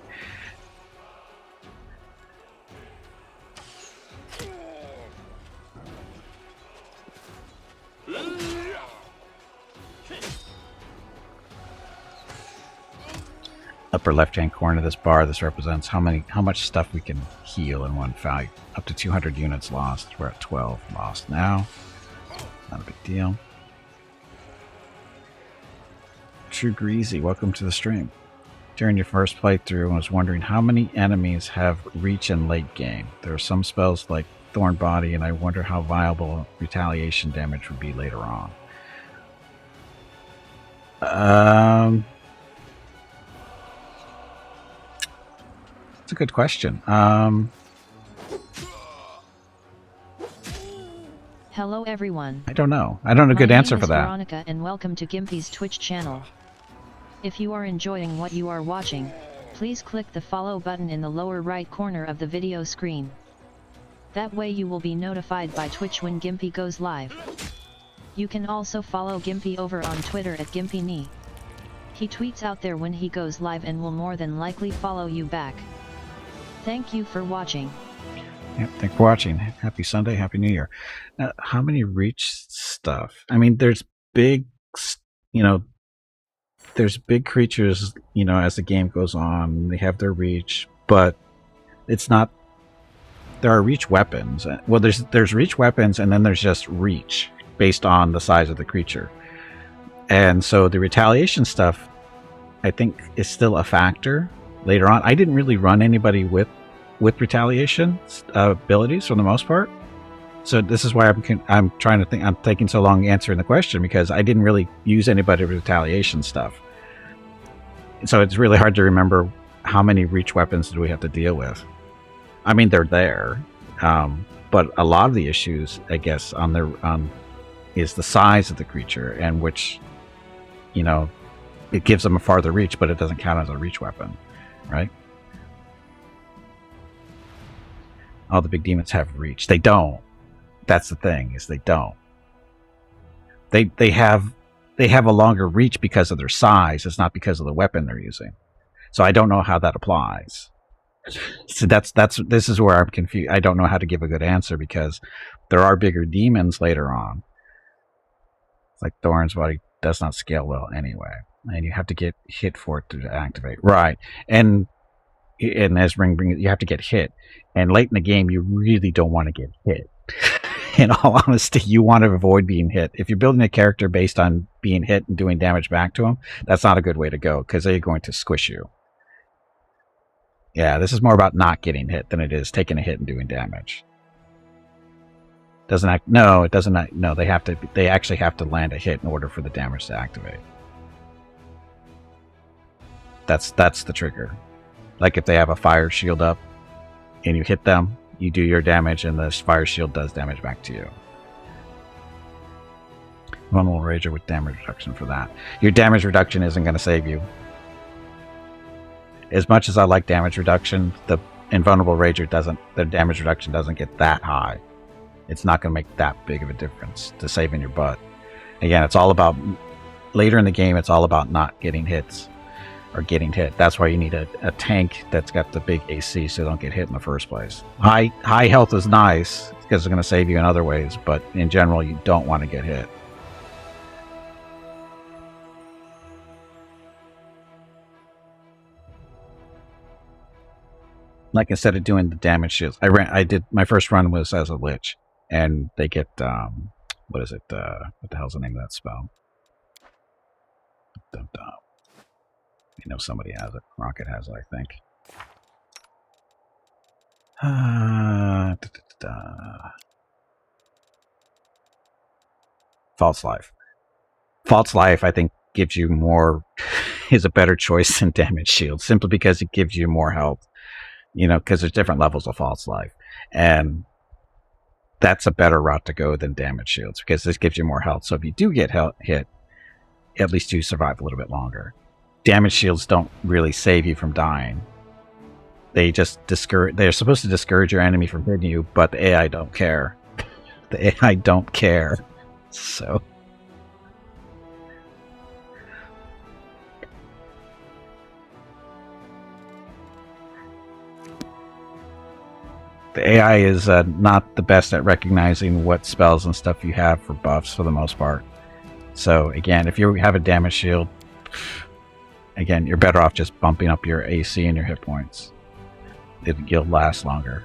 Upper left-hand corner of this bar, this represents how much stuff we can heal in one fight. Up to 200 units lost. We're at 12 lost now. Not a big deal. True Greasy, welcome to the stream. During your first playthrough, I was wondering how many enemies have reach in late game. There are some spells like Thorn Body, and I wonder how viable retaliation damage would be later on. That's a good question. Hello everyone. I don't know. I don't know a good answer for that. My name is Veronica and welcome to Gimpy's Twitch channel. If you are enjoying what you are watching, please click the follow button in the lower right corner of the video screen. That way you will be notified by Twitch when Gimpy goes live. You can also follow Gimpy over on Twitter at GimpyKnee. He tweets out there when he goes live and will more than likely follow you back. Thank you for watching. Yep, thanks for watching. Happy Sunday, Happy New Year. How many reach stuff? I mean, there's big, there's big creatures, as the game goes on, they have their reach, but it's not, there are reach weapons. Well, there's reach weapons, and then there's just reach based on the size of the creature. And so the retaliation stuff, I think, is still a factor later on. I didn't really run anybody with retaliation abilities for the most part, so this is why I'm trying to think. I'm taking so long answering the question because I didn't really use anybody with retaliation stuff. So it's really hard to remember how many reach weapons do we have to deal with. I mean, they're there, but a lot of the issues, I guess, is the size of the creature, and which, it gives them a farther reach, but it doesn't count as a reach weapon, right? All the big demons have reach. They don't. That's the thing, is they don't. They have a longer reach because of their size. It's not because of the weapon they're using. So I don't know how that applies. So this is where I'm confused. I don't know how to give a good answer because there are bigger demons later on. It's like Thorn's Body does not scale well anyway, and you have to get hit for it to activate. Right, and as Ring, you have to get hit. And late in the game, you really don't want to get hit. In all honesty, you want to avoid being hit. If you're building a character based on being hit and doing damage back to them, that's not a good way to go, because they're going to squish you. Yeah, this is more about not getting hit than it is taking a hit and doing damage. No, it doesn't. No, they actually have to land a hit in order for the damage to activate. That's the trigger. Like if they have a fire shield up and you hit them, you do your damage and the fire shield does damage back to you. Vulnerable Rager with damage reduction for that. Your damage reduction isn't going to save you. As much as I like damage reduction, the Invulnerable Rager the damage reduction doesn't get that high. It's not going to make that big of a difference to saving your butt. Again, it's all about later in the game, it's all about not getting hits or getting hit. That's why you need a tank that's got the big AC so they don't get hit in the first place. High health is nice because it's going to save you in other ways, but in general, you don't want to get hit. Like instead of doing the damage shields, I did my first run was as a lich, and they get what is it? What the hell's the name of that spell? You know, somebody has it. Rocket has it, I think. False Life. False Life, I think, gives you more, is a better choice than Damage Shield, simply because it gives you more health. You know, because there's different levels of False Life. And that's a better route to go than Damage Shields, because this gives you more health. So if you do get hit, at least you survive a little bit longer. Damage Shields don't really save you from dying. They just discourage. They're supposed to discourage your enemy from hitting you, but the AI don't care. The AI don't care. So the AI is not the best at recognizing what spells and stuff you have for buffs for the most part. So again, if you have a damage shield, again, you're better off just bumping up your AC and your hit points. You'll last longer.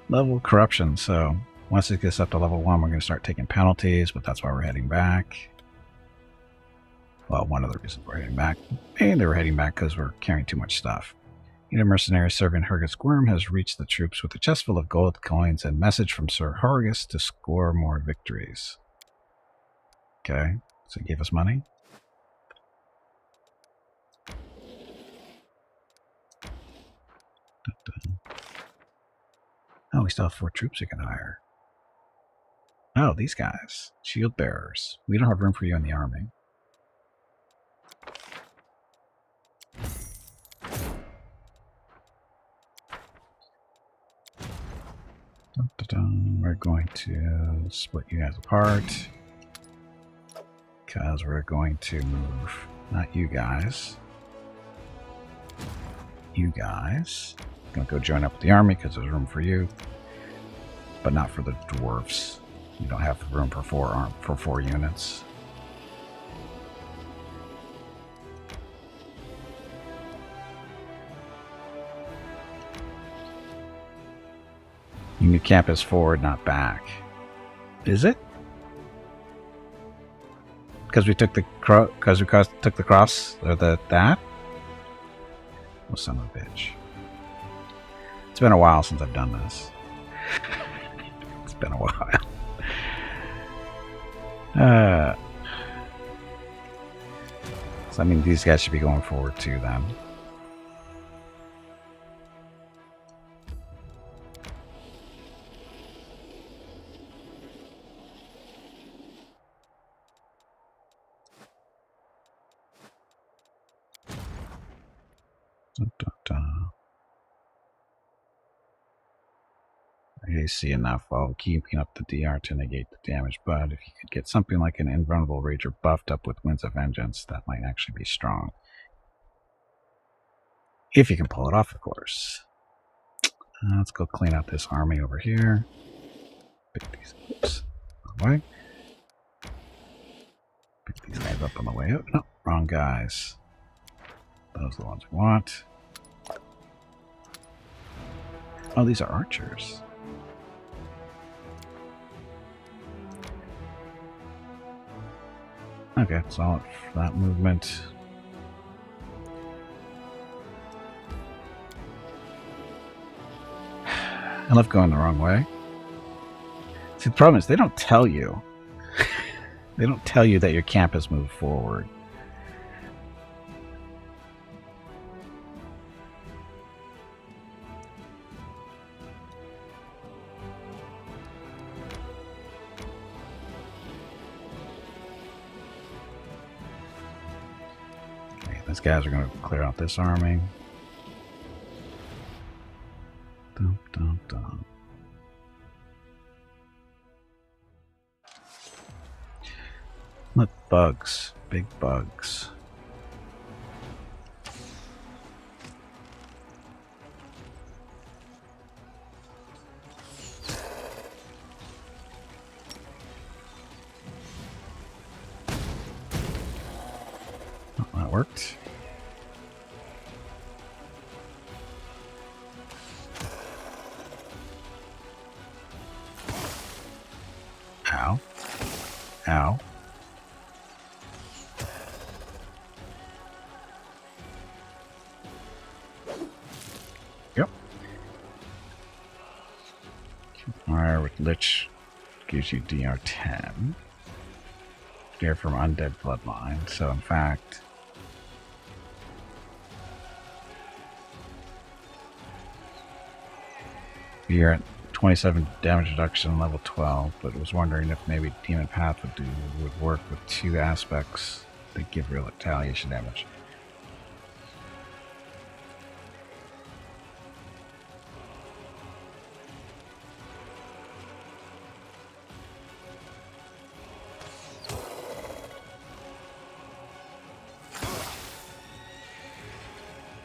Level corruption. So once it gets up to level 1, we're going to start taking penalties, but that's why we're heading back. Well, one of the reasons we're heading back. And they were heading back because we're carrying too much stuff. A mercenary serving Hergus Worm has reached the troops with a chest full of gold coins and message from Sir Hergus to score more victories. Okay, so he gave us money. Oh, we still have 4 troops we can hire. Oh, these guys. Shield bearers. We don't have room for you in the army. We're going to split you guys apart. Because we're going to move, not you guys. You guys. Going to go join up with the army because there's room for you. But not for the dwarfs. You don't have room for 4 units. Your new camp is forward, not back. Is it? Because we took the took the cross or that? Oh, son of a bitch! It's been a while since I've done this. It's been a while. So I mean, these guys should be going forward too, then. AC enough while keeping up the DR to negate the damage, but if you could get something like an invulnerable rager buffed up with Winds of Vengeance, that might actually be strong. If you can pull it off, of course. Let's go clean out this army over here. Pick these, oops, wrong way. Pick these guys up on the way out. No, wrong guys. Those are the ones we want. Oh, these are archers. Okay, that's all for that movement. I love going the wrong way. See, the problem is they don't tell you. They don't tell you that your camp has moved forward. These guys are going to clear out this army. Dum, dum, dum. Look, bugs. Big bugs. Oh, that worked. Ow. Ow. Yep. Fire with Lich gives you DR10. They're from Undead Bloodline, so in fact... You're at 27 damage reduction, level 12, but was wondering if maybe Demon Path would work with 2 aspects that give real retaliation damage.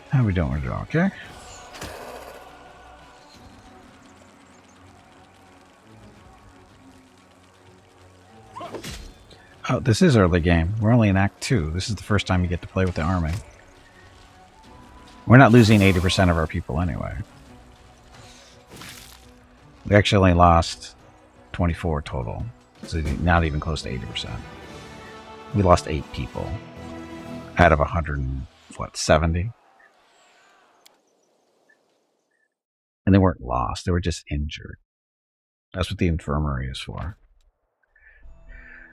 How we doing with it? Okay. Oh, this is early game. We're only in Act 2. This is the first time you get to play with the army. We're not losing 80% of our people anyway. We actually only lost 24 total. So not even close to 80%. We lost 8 people out of 170. And they weren't lost. They were just injured. That's what the infirmary is for.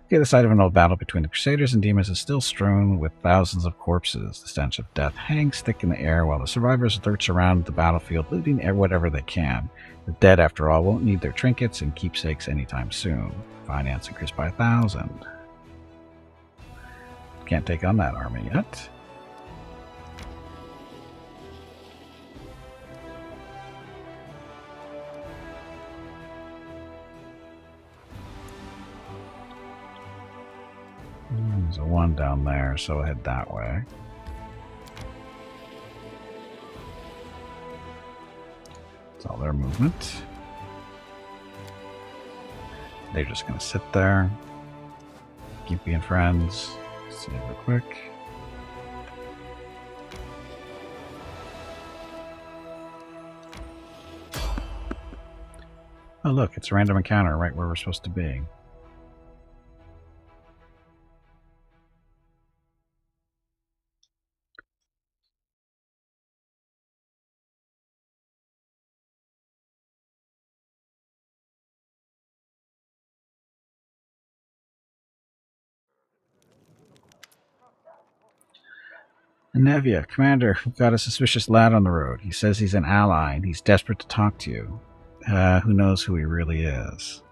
Okay, the site of an old battle between the Crusaders and demons is still strewn with thousands of corpses. The stench of death hangs thick in the air while the survivors lurch around the battlefield, looting whatever they can. The dead, after all, won't need their trinkets and keepsakes anytime soon. Finance increased by 1,000. Can't take on that army yet. There's a 1 down there, so I'll head that way. That's all their movement. They're just going to sit there. Gimpy and friends. Save it quick. Oh look, it's a random encounter right where we're supposed to be. Nevia, Commander, we've got a suspicious lad on the road. He says he's an ally and he's desperate to talk to you. Who knows who he really is?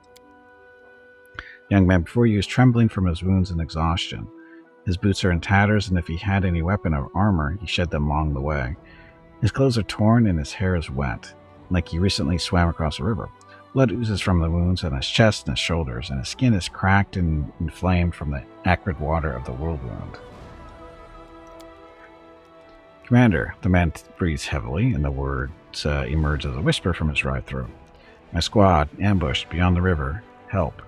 Young man before you is trembling from his wounds and exhaustion. His boots are in tatters, and if he had any weapon or armor, he shed them along the way. His clothes are torn and his hair is wet, like he recently swam across a river. Blood oozes from the wounds on his chest and his shoulders, and his skin is cracked and inflamed from the acrid water of the world wound. Commander, the man breathes heavily, and the words emerge as a whisper from his dry throat. My squad, ambushed beyond the river. Help.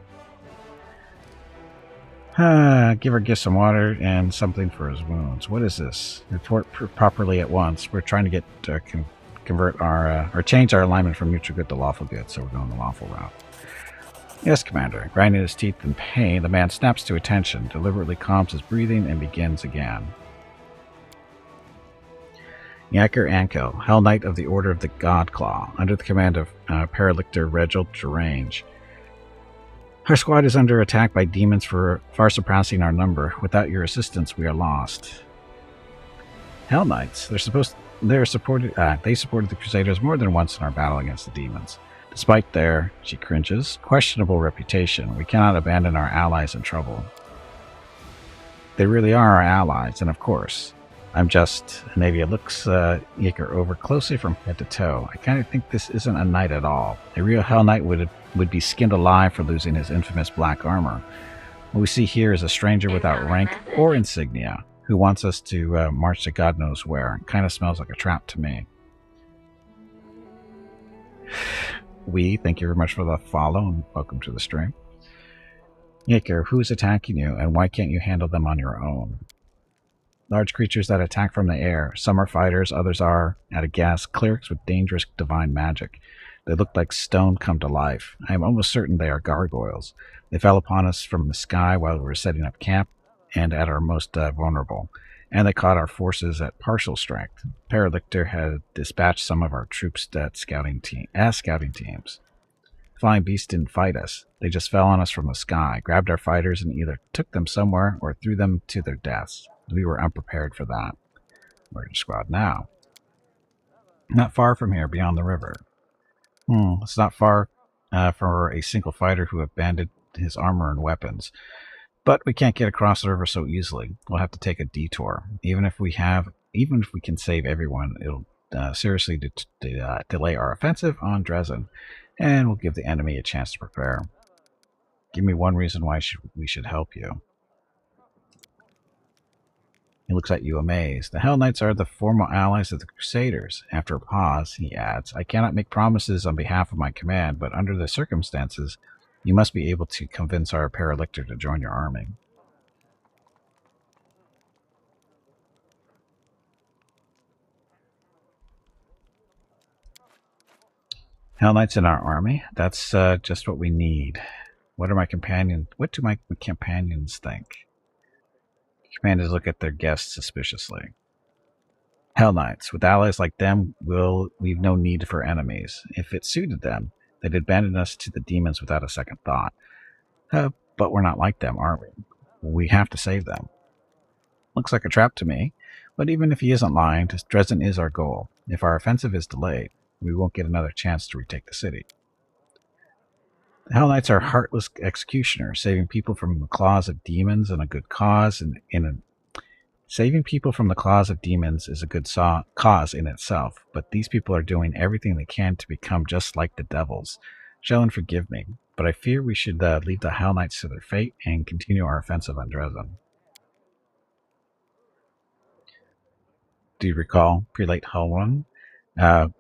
Give our gift some water and something for his wounds. What is this? Report properly at once. We're trying to get convert our or change our alignment from neutral good to lawful good, so we're going the lawful route. Yes, Commander. Grinding his teeth in pain, the man snaps to attention, deliberately calms his breathing, and begins again. Yaker Ankel, Hell Knight of the Order of the Godclaw, under the command of Paralictor Reginald Derange. Our squad is under attack by demons far surpassing our number. Without your assistance, we are lost. Hell Knights, they supported the Crusaders more than once in our battle against the demons. Despite their, she cringes, questionable reputation, we cannot abandon our allies in trouble. They really are our allies, and of course, Navia looks Yaker over closely from head to toe. I kind of think this isn't a knight at all. A real Hell Knight would be skinned alive for losing his infamous black armor. What we see here is a stranger without Incoming rank message. or insignia who wants us to march to God knows where. Kind of smells like a trap to me. Thank you very much for the follow and welcome to the stream. Yaker, who is attacking you and why can't you handle them on your own? Large creatures that attack from the air. Some are fighters, others are, at a guess, clerics with dangerous divine magic. They look like stone come to life. I am almost certain they are gargoyles. They fell upon us from the sky while we were setting up camp and at our most vulnerable. And they caught our forces at partial strength. Paralictor had dispatched some of our troops as scouting teams. Flying beasts didn't fight us. They just fell on us from the sky, grabbed our fighters, and either took them somewhere or threw them to their deaths. We were unprepared for that. Where's your squad now? Not far from here, beyond the river. It's not far for a single fighter who abandoned his armor and weapons. But we can't get across the river so easily. We'll have to take a detour. Even if we can save everyone, it'll seriously delay our offensive on Dresden, and we'll give the enemy a chance to prepare. Give me one reason why we should help you. He looks at you amazed. The Hell Knights are the formal allies of the Crusaders. After a pause, he adds, I cannot make promises on behalf of my command, but under the circumstances, you must be able to convince our Paralictor to join your army. Hell Knights in our army? That's just what we need. What do my companions think? Commanders look at their guests suspiciously. Hell Knights, with allies like them, we've no need for enemies. If it suited them, they'd abandon us to the demons without a second thought. But we're not like them, are we? We have to save them. Looks like a trap to me, but even if he isn't lying, Dresden is our goal. If our offensive is delayed, we won't get another chance to retake the city. The Hell Knights are heartless executioners, saving people from the claws of demons and a good cause. Saving people from the claws of demons is a good cause in itself, but these people are doing everything they can to become just like the devils. Shellen, forgive me, but I fear we should leave the Hell Knights to their fate and continue our offensive on Dresden. Do you recall Prelate Hulwan?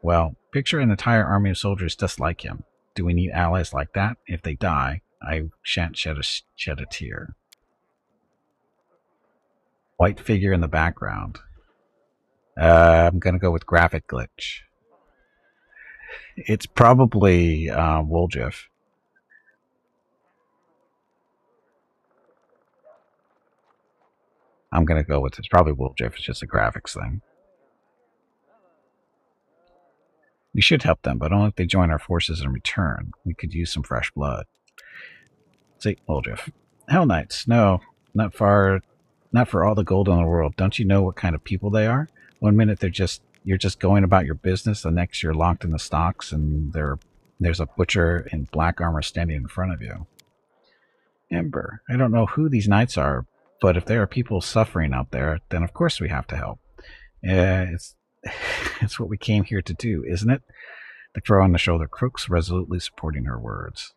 Well, picture an entire army of soldiers just like him. Do we need allies like that? If they die, I shan't shed a tear. White figure in the background. I'm going to go with graphic glitch. It's probably Woljif. I'm going to go with it's probably Woljif. It's just a graphics thing. We should help them, but only if they join our forces in return. We could use some fresh blood. Say, Woljif. Hell Knights, no, not for all the gold in the world. Don't you know what kind of people they are? One minute you're just going about your business, the next you're locked in the stocks, and there's a butcher in black armor standing in front of you. Ember, I don't know who these knights are, but if there are people suffering out there, then of course we have to help. It's what we came here to do, isn't it? The crow on the shoulder crooks, resolutely supporting her words.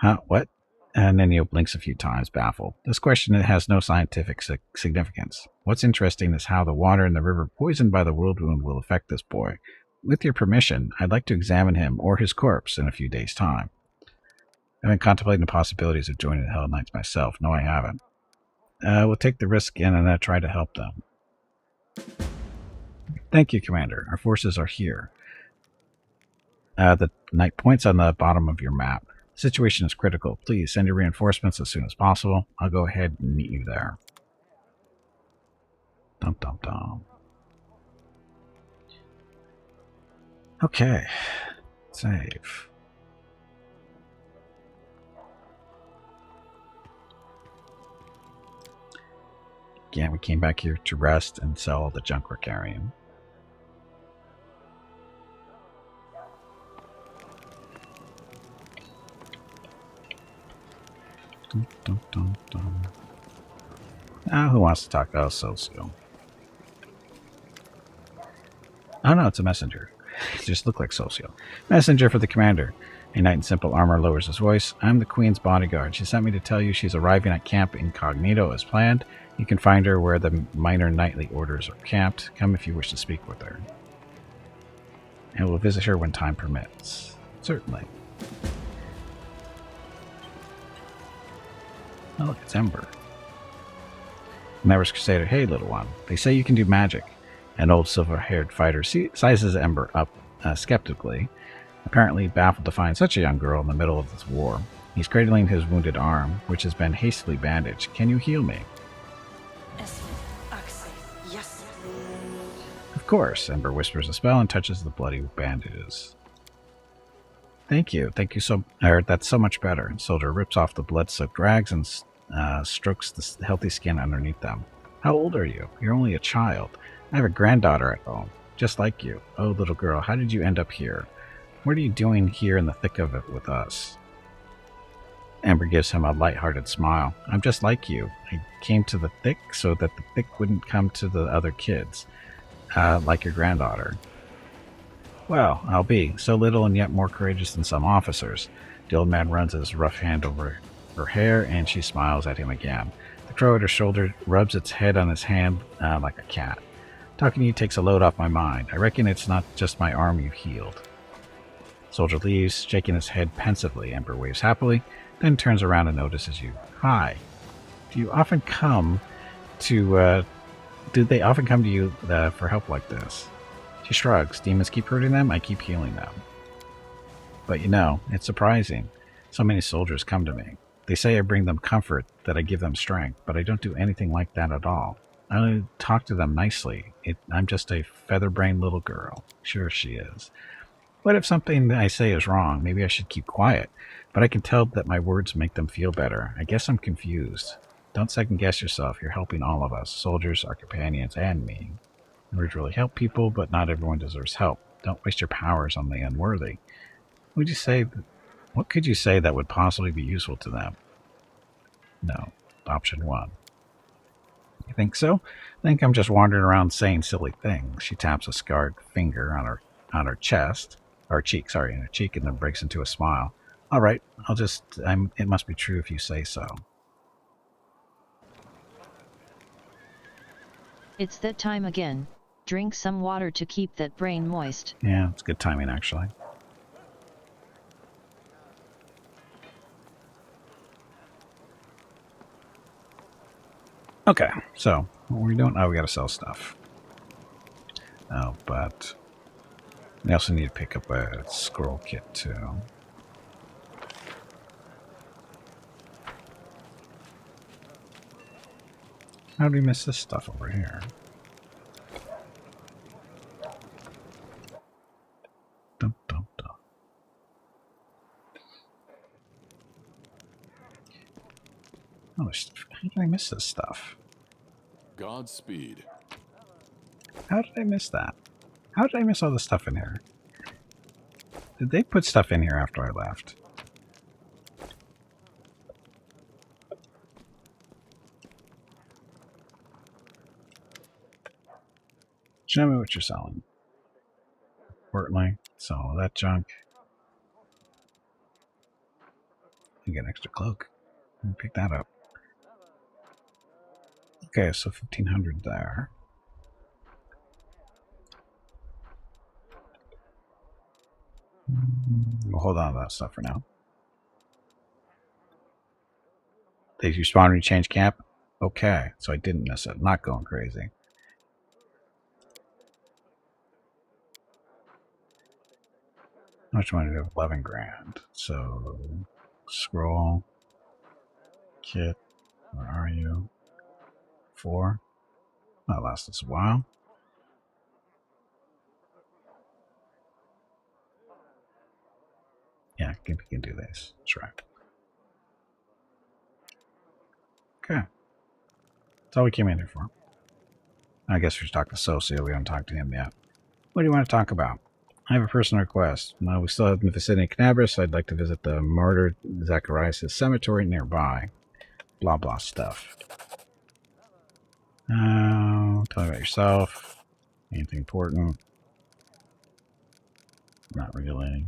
Huh? What? And Nenio blinks a few times, baffled. This question has no scientific significance. What's interesting is how the water in the river poisoned by the world wound will affect this boy. With your permission, I'd like to examine him or his corpse in a few days' time. I've been contemplating the possibilities of joining the Hell Knights myself. No, I haven't. We'll take the risk and try to help them. Thank you, Commander. Our forces are here. The knight points on the bottom of your map. The situation is critical. Please send your reinforcements as soon as possible. I'll go ahead and meet you there. Dum dum dum. Okay. Save. Again, we came back here to rest and sell all the junk we're carrying. Dun, dun, dun, dun. Now, who wants to talk? Oh, Socio. Oh no, it's a messenger. It just looked like Socio. Messenger for the commander. A knight in simple armor lowers his voice. I'm the Queen's bodyguard. She sent me to tell you she's arriving at Camp Incognito as planned. You can find her where the minor knightly orders are camped. Come if you wish to speak with her. And we'll visit her when time permits. Certainly. Oh, look, it's Ember. Never's Crusader. Hey, little one. They say you can do magic. An old silver-haired fighter sizes Ember up skeptically, apparently baffled to find such a young girl in the middle of this war. He's cradling his wounded arm, which has been hastily bandaged. Can you heal me? Yes. Of course, Ember whispers a spell and touches the bloody bandages. Thank you so. That's so much better. Soldier rips off the blood-soaked rags and strokes the healthy skin underneath them. How old are you? You're only a child. I have a granddaughter at home, just like you. Oh, little girl, how did you end up here? What are you doing here in the thick of it with us? Ember gives him a light-hearted smile. I'm just like you. I came to the thick so that the thick wouldn't come to the other kids, like your granddaughter. Well, I'll be. So little and yet more courageous than some officers. The old man runs his rough hand over her hair, and she smiles at him again. The crow at her shoulder rubs its head on his hand like a cat. Talking to you takes a load off my mind. I reckon it's not just my arm you've healed. Soldier leaves, shaking his head pensively. Ember waves happily, then turns around and notices you. Hi. Do you often come to, do they often come to you for help like this? She shrugs. Demons keep hurting them, I keep healing them. But you know, it's surprising. So many soldiers come to me. They say I bring them comfort, that I give them strength, but I don't do anything like that at all. I only talk to them nicely. I'm just a feather-brained little girl. Sure she is. What if something I say is wrong? Maybe I should keep quiet. But I can tell that my words make them feel better. I guess I'm confused. Don't second-guess yourself. You're helping all of us, soldiers, our companions, and me. Words really help people, but not everyone deserves help. Don't waste your powers on the unworthy. What could you say that would possibly be useful to them? No. Option 1. You think so? I think I'm just wandering around saying silly things. She taps a scarred finger on her chest, or cheek, in her cheek, and then breaks into a smile. All right, it must be true if you say so. It's that time again. Drink some water to keep that brain moist. Yeah, it's good timing, actually. Okay, so what are we doing? Oh, we gotta sell stuff. Oh, but we also need to pick up a scroll kit, too. How did we miss this stuff over here? Dum, dum, dum. Oh, how did I miss this stuff? Godspeed. How did I miss that? How did I miss all this stuff in here? Did they put stuff in here after I left? Show me what you're selling. Importantly, sell all that junk. You get an extra cloak. Pick that up. Okay, so 1,500 there. We'll hold on to that stuff for now. Did you spawn and change camp? Okay, so I didn't miss it. Not going crazy. How much money do I have? 11 grand. So, scroll. Kit. Where are you? 4. That lasts us a while. Yeah, Gimpy can do this. That's right. Okay. That's all we came in here for. I guess we should talk to Socio. We haven't talked to him yet. What do you want to talk about? I have a personal request. Now, we still have in the vicinity of Canabras. I'd like to visit the martyred Zacharias' cemetery nearby. Blah, blah stuff. Tell me about yourself. Anything important? Not really.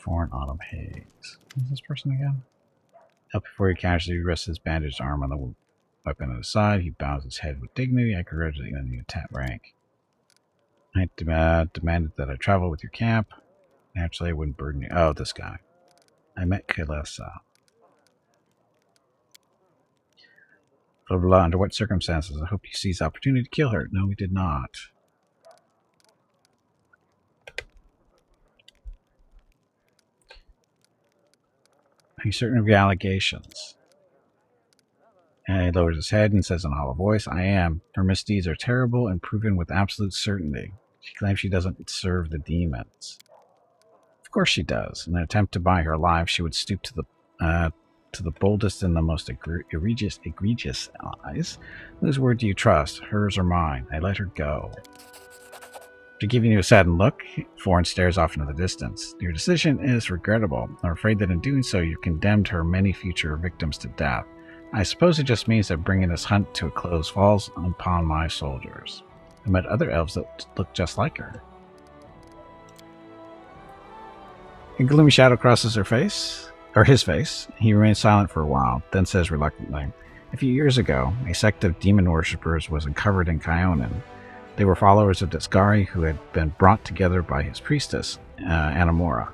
Foreign autumn haze. Who's this person again? Up before he casually rests his bandaged arm on the weapon at his side, he bows his head with dignity. I congratulate you on your attack rank. I demanded that I travel with your camp. Naturally, I wouldn't burden you. Oh, this guy. I met Kalesa. Blah, blah, blah. Under what circumstances? I hope you seized the opportunity to kill her. No, we did not. Are you certain of your allegations? And he lowers his head and says in a hollow voice, I am. Her misdeeds are terrible and proven with absolute certainty. She claims she doesn't serve the demons. Of course she does. In an attempt to buy her alive, she would stoop to the boldest and the most egregious lies. Whose word do you trust, hers or mine? I let her go. After giving you a saddened look, Foreign stares off into the distance. Your decision is regrettable. I'm afraid that in doing so, you condemned her many future victims to death. I suppose it just means that bringing this hunt to a close falls upon my soldiers. I met other elves that look just like her. A gloomy shadow crosses her face, or his face. He remains silent for a while, then says reluctantly, a few years ago, a sect of demon worshippers was uncovered in Kyonin. They were followers of Desgari who had been brought together by his priestess, Anamora.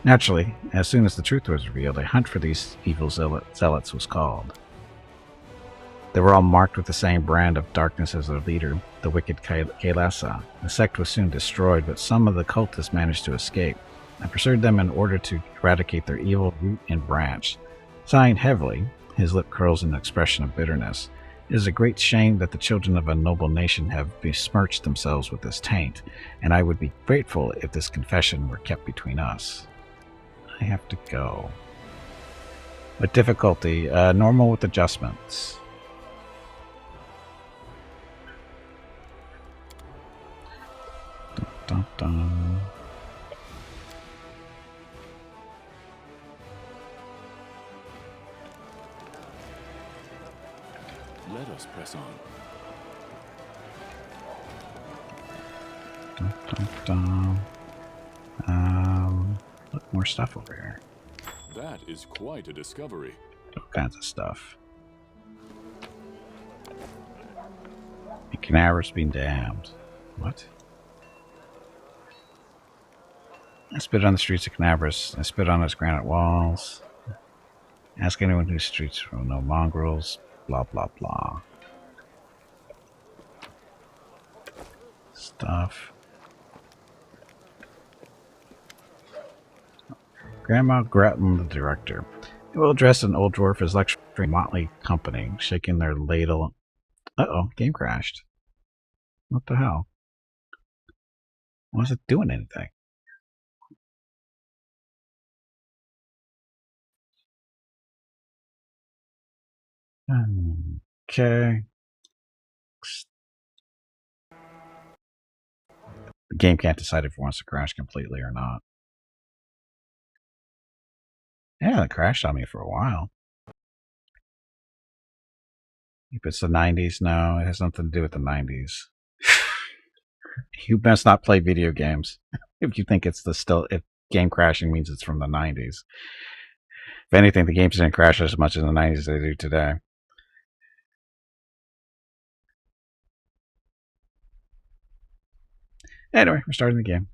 Naturally, as soon as the truth was revealed, a hunt for these evil zealots was called. They were all marked with the same brand of darkness as their leader, the wicked Kalesa. The sect was soon destroyed, but some of the cultists managed to escape. I pursued them in order to eradicate their evil root and branch. Sighing heavily, his lip curls in an expression of bitterness. It is a great shame that the children of a noble nation have besmirched themselves with this taint, and I would be grateful if this confession were kept between us. I have to go. With difficulty, normal with adjustments. Dun, dun, dun. Let us press on. Dun, dun, dun. Look, more stuff over here. That is quite a discovery. All kinds of stuff. The Canaverous being damned. What? I spit on the streets of Canaverous. I spit on its granite walls. Ask anyone whose streets will know mongrels. Blah, blah, blah. Stuff. Grandma Gretton, the director. A well-dressed and old dwarf is lecturing motley company, shaking their ladle. Uh-oh, game crashed. What the hell? Why is it doing anything? Okay. The game can't decide if it wants to crash completely or not. Yeah, it crashed on me for a while. If it's the 90s, no, it has nothing to do with the 90s. You best not play video games if you think it's if game crashing means it's from the 90s. If anything, the games didn't crash as much in the 90s as they do today. Anyway, we're starting the game.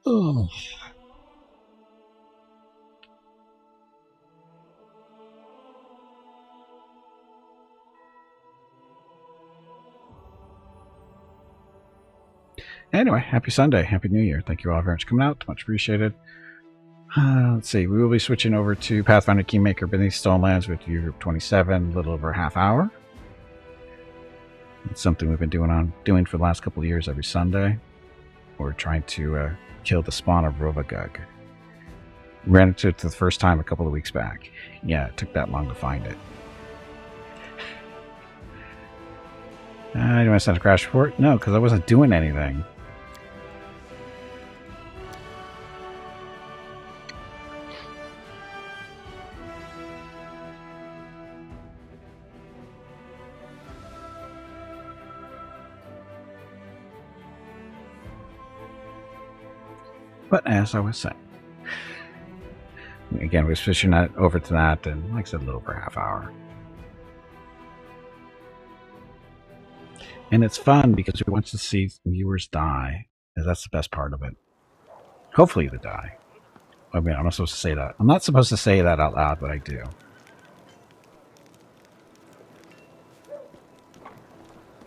Oh. Anyway, happy Sunday. Happy New Year. Thank you all very much for coming out. Much appreciated. Let's see. We will be switching over to Pathfinder Kingmaker Beneath Stonelands with you Group 27, a little over a half hour. It's something we've been doing for the last couple of years every Sunday. We're trying to kill the spawn of Rovagug. Ran into it for the first time a couple of weeks back. Yeah, it took that long to find it. Do you want to send a crash report? No, because I wasn't doing anything. But as I was saying, again, we was fishing that over to that, and like I said, a little over a half hour. And it's fun because we want to see viewers die, because that's the best part of it. Hopefully they die. I mean, I'm not supposed to say that. I'm not supposed to say that out loud, but I do.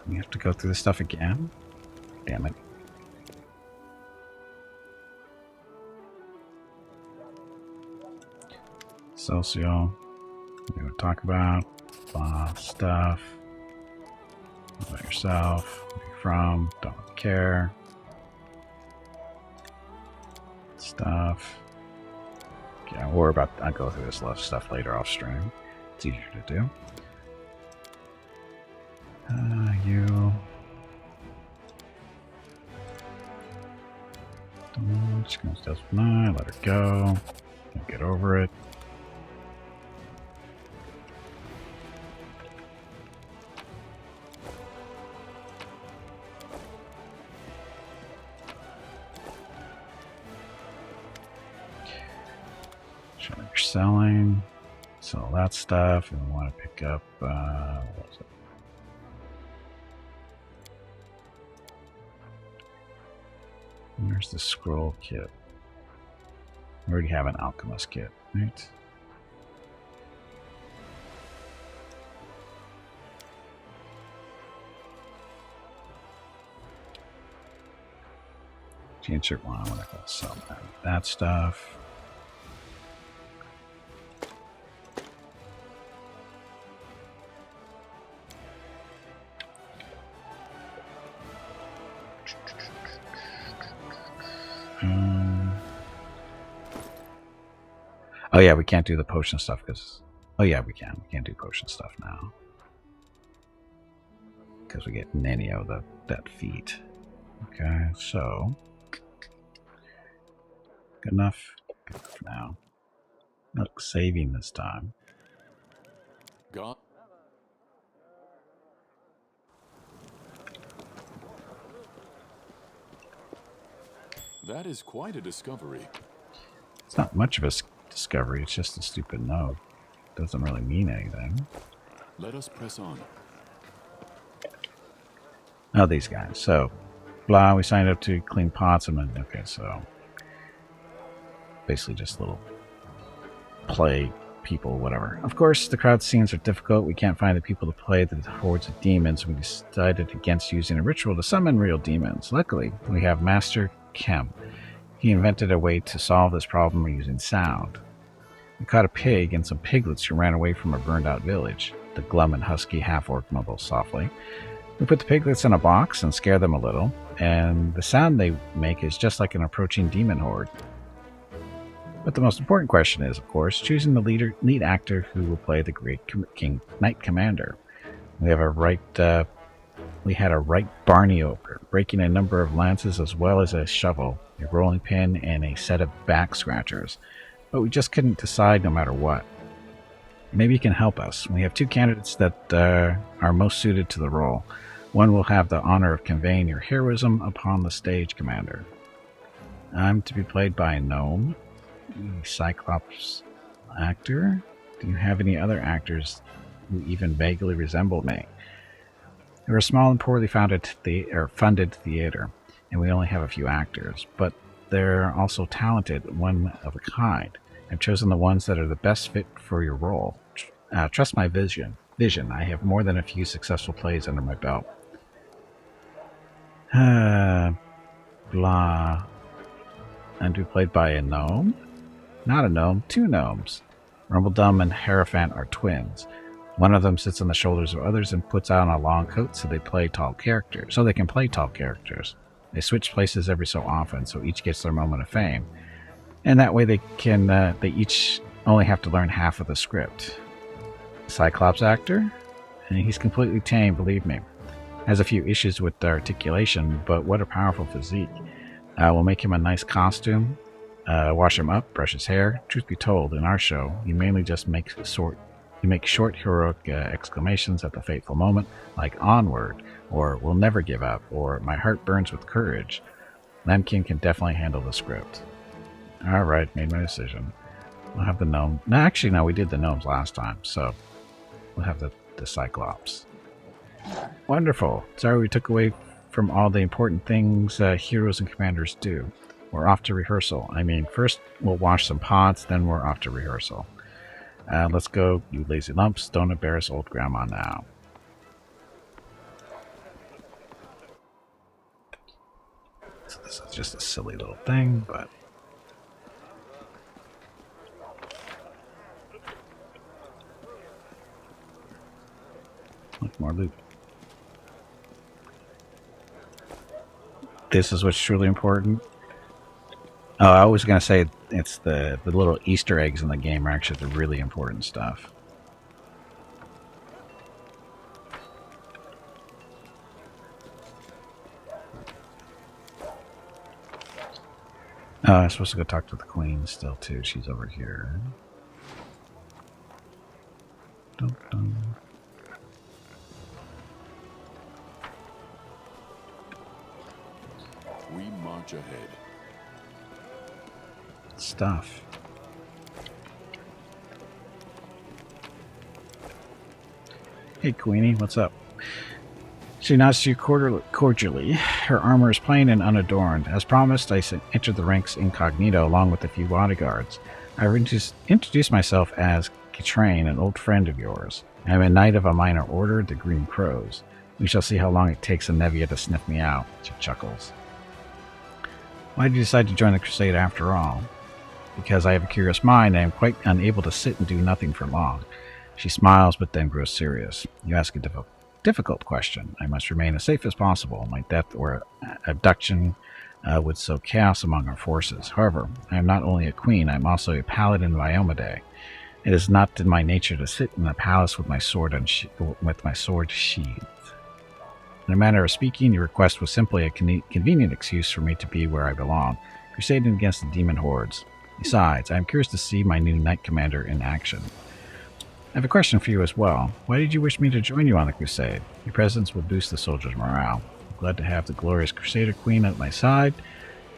We have to go through this stuff again? Damn it. Socio. We would talk about stuff. About yourself. Where you're from. Don't really care. Stuff. Yeah, I'll go through this stuff later off stream. It's easier to do. You. Just gonna stealth nine, let her go. Get over it. Show me you're selling. Sell that stuff, and we want to pick up. What was it? Where's the scroll kit? We already have an alchemist kit, right? Insert one. I want to sell that stuff. Oh yeah, we can't do the potion stuff because... Oh yeah, we can. We can't do potion stuff now. Because we get Nenio, that feat. Okay, so... Good enough? Good enough now. Look, saving this time. God. That is quite a discovery. It's not much of a discovery, it's just a stupid node. Doesn't really mean anything. Let us press on. Oh, these guys. So, blah, we signed up to clean pots and then, okay, so basically just little play people, whatever. Of course, the crowd scenes are difficult. We can't find the people to play the hordes of demons. We decided against using a ritual to summon real demons. Luckily, we have Master Kem. He invented a way to solve this problem using sound. We caught a pig and some piglets who ran away from a burned-out village. The glum and husky half-orc mumbled softly. We put the piglets in a box and scare them a little, and the sound they make is just like an approaching demon horde. But the most important question is, of course, choosing the lead actor who will play the great Knight Commander. We had a right Barney ogre, breaking a number of lances as well as a shovel, a rolling pin, and a set of back scratchers. But we just couldn't decide no matter what. Maybe you can help us. We have two candidates that are most suited to the role. One will have the honor of conveying your heroism upon the stage, Commander. I'm to be played by a gnome, a Cyclops actor. Do you have any other actors who even vaguely resemble me? We're a small and poorly funded theater, and we only have a few actors, but they're also talented, one of a kind. I've chosen the ones that are the best fit for your role. Trust my vision. I have more than a few successful plays under my belt. Blah. And to be played by a gnome? Not a gnome, two gnomes. Rumbledum and Hierophant are twins. One of them sits on the shoulders of others and puts on a long coat so they can play tall characters. They switch places every so often, so each gets their moment of fame. And that way they each only have to learn half of the script. Cyclops actor? And he's completely tame, believe me. Has a few issues with articulation, but what a powerful physique. We'll make him a nice costume, wash him up, brush his hair. Truth be told, in our show, you mainly just make short heroic exclamations at the fateful moment, like "onward," or "we'll never give up," or "my heart burns with courage." Lemkin can definitely handle the script. Alright, made my decision. We'll have the gnome. No, actually, no, we did the gnomes last time, so we'll have the Cyclops. Wonderful. Sorry we took away from all the important things heroes and commanders do. We're off to rehearsal. I mean, first we'll wash some pots, then we're off to rehearsal. Let's go, you lazy lumps. Don't embarrass old grandma now. So this is just a silly little thing, but... Look, more loot. This is what's truly important. Oh, I was going to say it's the little Easter eggs in the game are actually the really important stuff. I'm supposed to go talk to the queen still, too. She's over here. Dun, dun. We march ahead. Stuff. Hey, Queenie, what's up? She nods to you cordially. Her armor is plain and unadorned. As promised, I entered the ranks incognito along with a few bodyguards. I introduced myself as Kitrain, an old friend of yours. I am a knight of a minor order, the Green Crows. We shall see how long it takes a Nevia to sniff me out, she chuckles. Why did you decide to join the crusade after all? Because I have a curious mind, I am quite unable to sit and do nothing for long. She smiles, but then grows serious. You ask a difficult question. I must remain as safe as possible. My death or abduction would sow chaos among our forces. However, I am not only a queen, I am also a paladin of Iomade. It is not in my nature to sit in a palace with my sword sheathed. In a manner of speaking, your request was simply a convenient excuse for me to be where I belong, crusading against the demon hordes. Besides, I am curious to see my new knight commander in action. I have a question for you as well. Why did you wish me to join you on the crusade? Your presence will boost the soldiers' morale. I'm glad to have the glorious Crusader Queen at my side.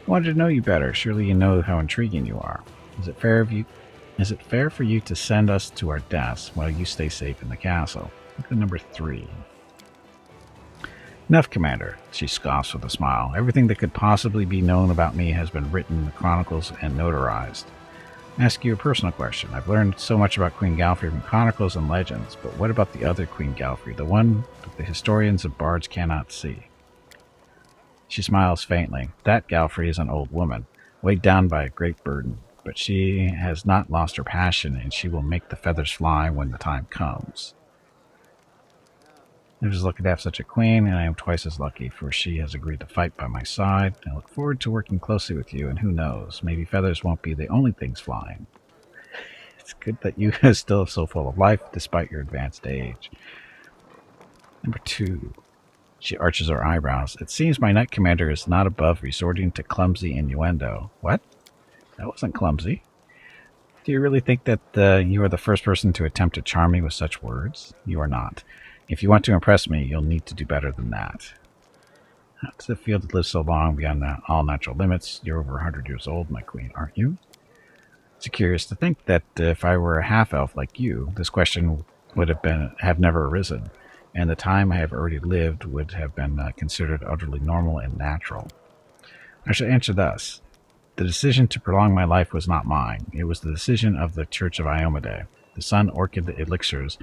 I wanted to know you better. Surely you know how intriguing you are. Is it fair for you to send us to our deaths while you stay safe in the castle? Look at number 3. Enough, Commander, she scoffs with a smile. Everything that could possibly be known about me has been written in the chronicles and notarized. I ask you a personal question. I've learned so much about Queen Galfrey from chronicles and legends, but what about the other Queen Galfrey, the one that the historians and bards cannot see? She smiles faintly. That Galfrey is an old woman, weighed down by a great burden, but she has not lost her passion, and she will make the feathers fly when the time comes. I was lucky to have such a queen, and I am twice as lucky, for she has agreed to fight by my side. I look forward to working closely with you, and who knows, maybe feathers won't be the only things flying. It's good that you are still so full of life, despite your advanced age. Number 2. She arches her eyebrows. It seems my knight commander is not above resorting to clumsy innuendo. What? That wasn't clumsy. Do you really think that you are the first person to attempt to charm me with such words? You are not. If you want to impress me, you'll need to do better than that. How does it feel to live so long beyond all natural limits? You're over 100 years old, my queen, aren't you? It's curious to think that if I were a half-elf like you, this question would have never arisen, and the time I have already lived would have been considered utterly normal and natural. I shall answer thus. The decision to prolong my life was not mine. It was the decision of the Church of Iomade. The Sun Orchid elixirs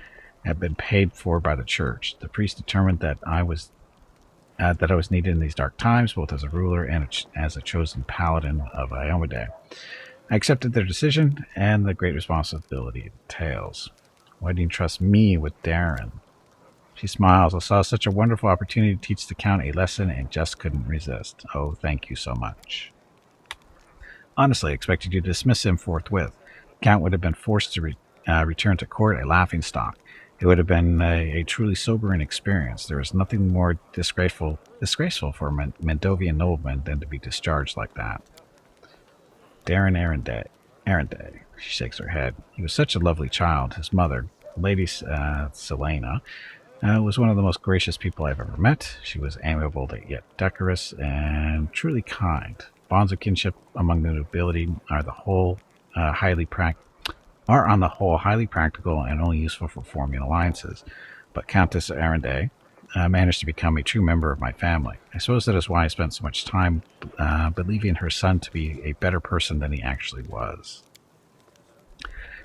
had been paid for by the church. The priest determined that I was needed in these dark times, both as a ruler and as a chosen paladin of Iomade. I accepted their decision and the great responsibility it entails. Why do you trust me with Darren? She smiles. I saw such a wonderful opportunity to teach the Count a lesson and just couldn't resist. Oh, thank you so much. Honestly, I expected you to dismiss him forthwith. The Count would have been forced to return to court a laughingstock. It would have been a truly sobering experience. There was nothing more disgraceful for a Mendovian nobleman than to be discharged like that. Darren Arenday. She shakes her head. He was such a lovely child. His mother, Lady Selena, was one of the most gracious people I've ever met. She was amiable yet decorous and truly kind. Bonds of kinship among the nobility are on the whole highly practical and only useful for forming alliances. But Countess Arenday managed to become a true member of my family. I suppose that is why I spent so much time believing her son to be a better person than he actually was.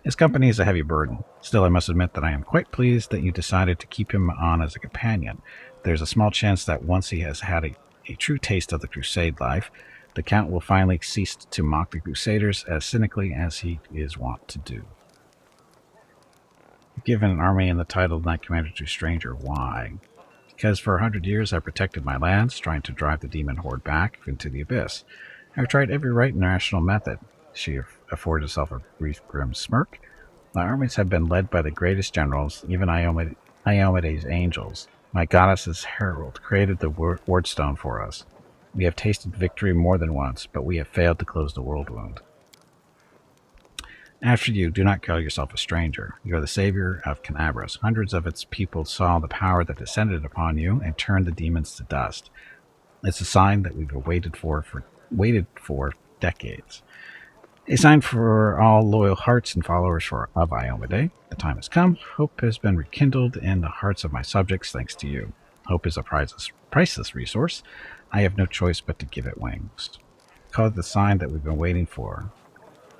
His company is a heavy burden. Still, I must admit that I am quite pleased that you decided to keep him on as a companion. There's a small chance that once he has had a true taste of the crusade life, the Count will finally cease to mock the Crusaders as cynically as he is wont to do. You've given an army and the title of Knight Commander to a stranger. Why? Because for 100 years I protected my lands, trying to drive the demon horde back into the abyss. I've tried every right and rational method. She afforded herself a brief grim smirk. My armies have been led by the greatest generals, even Iomede's angels. My goddess's herald created the wardstone for us. We have tasted victory more than once, but we have failed to close the world wound. After you, do not call yourself a stranger. You are the savior of Canabras. Hundreds of its people saw the power that descended upon you and turned the demons to dust. It's a sign that we've waited for decades. A sign for all loyal hearts and followers of Iomade. The time has come. Hope has been rekindled in the hearts of my subjects thanks to you. Hope is a priceless resource. I have no choice but to give it wings. Call it the sign that we've been waiting for.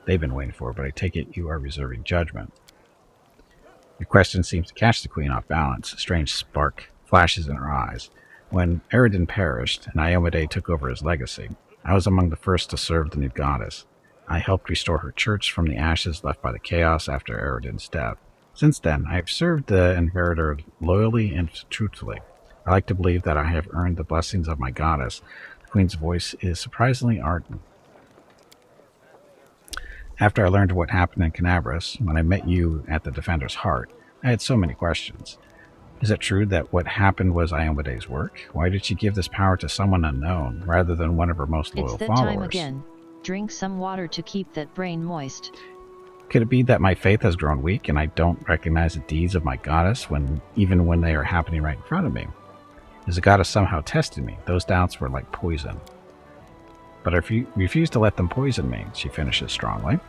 They've been waiting for, but I take it you are reserving judgment. Your question seems to catch the queen off balance. A strange spark flashes in her eyes. When Eredin perished and Iomade took over his legacy, I was among the first to serve the new goddess. I helped restore her church from the ashes left by the chaos after Eredin's death. Since then, I have served the inheritor loyally and truthfully. I like to believe that I have earned the blessings of my goddess. The queen's voice is surprisingly ardent. After I learned what happened in Canabras, when I met you at the Defender's Heart, I had so many questions. Is it true that what happened was Iomede's work? Why did she give this power to someone unknown, rather than one of her most loyal followers? It's that time again. Drink some water to keep that brain moist. Could it be that my faith has grown weak and I don't recognize the deeds of my goddess even when they are happening right in front of me? Is the goddess somehow testing me? Those doubts were like poison. But I refused to let them poison me, she finishes strongly.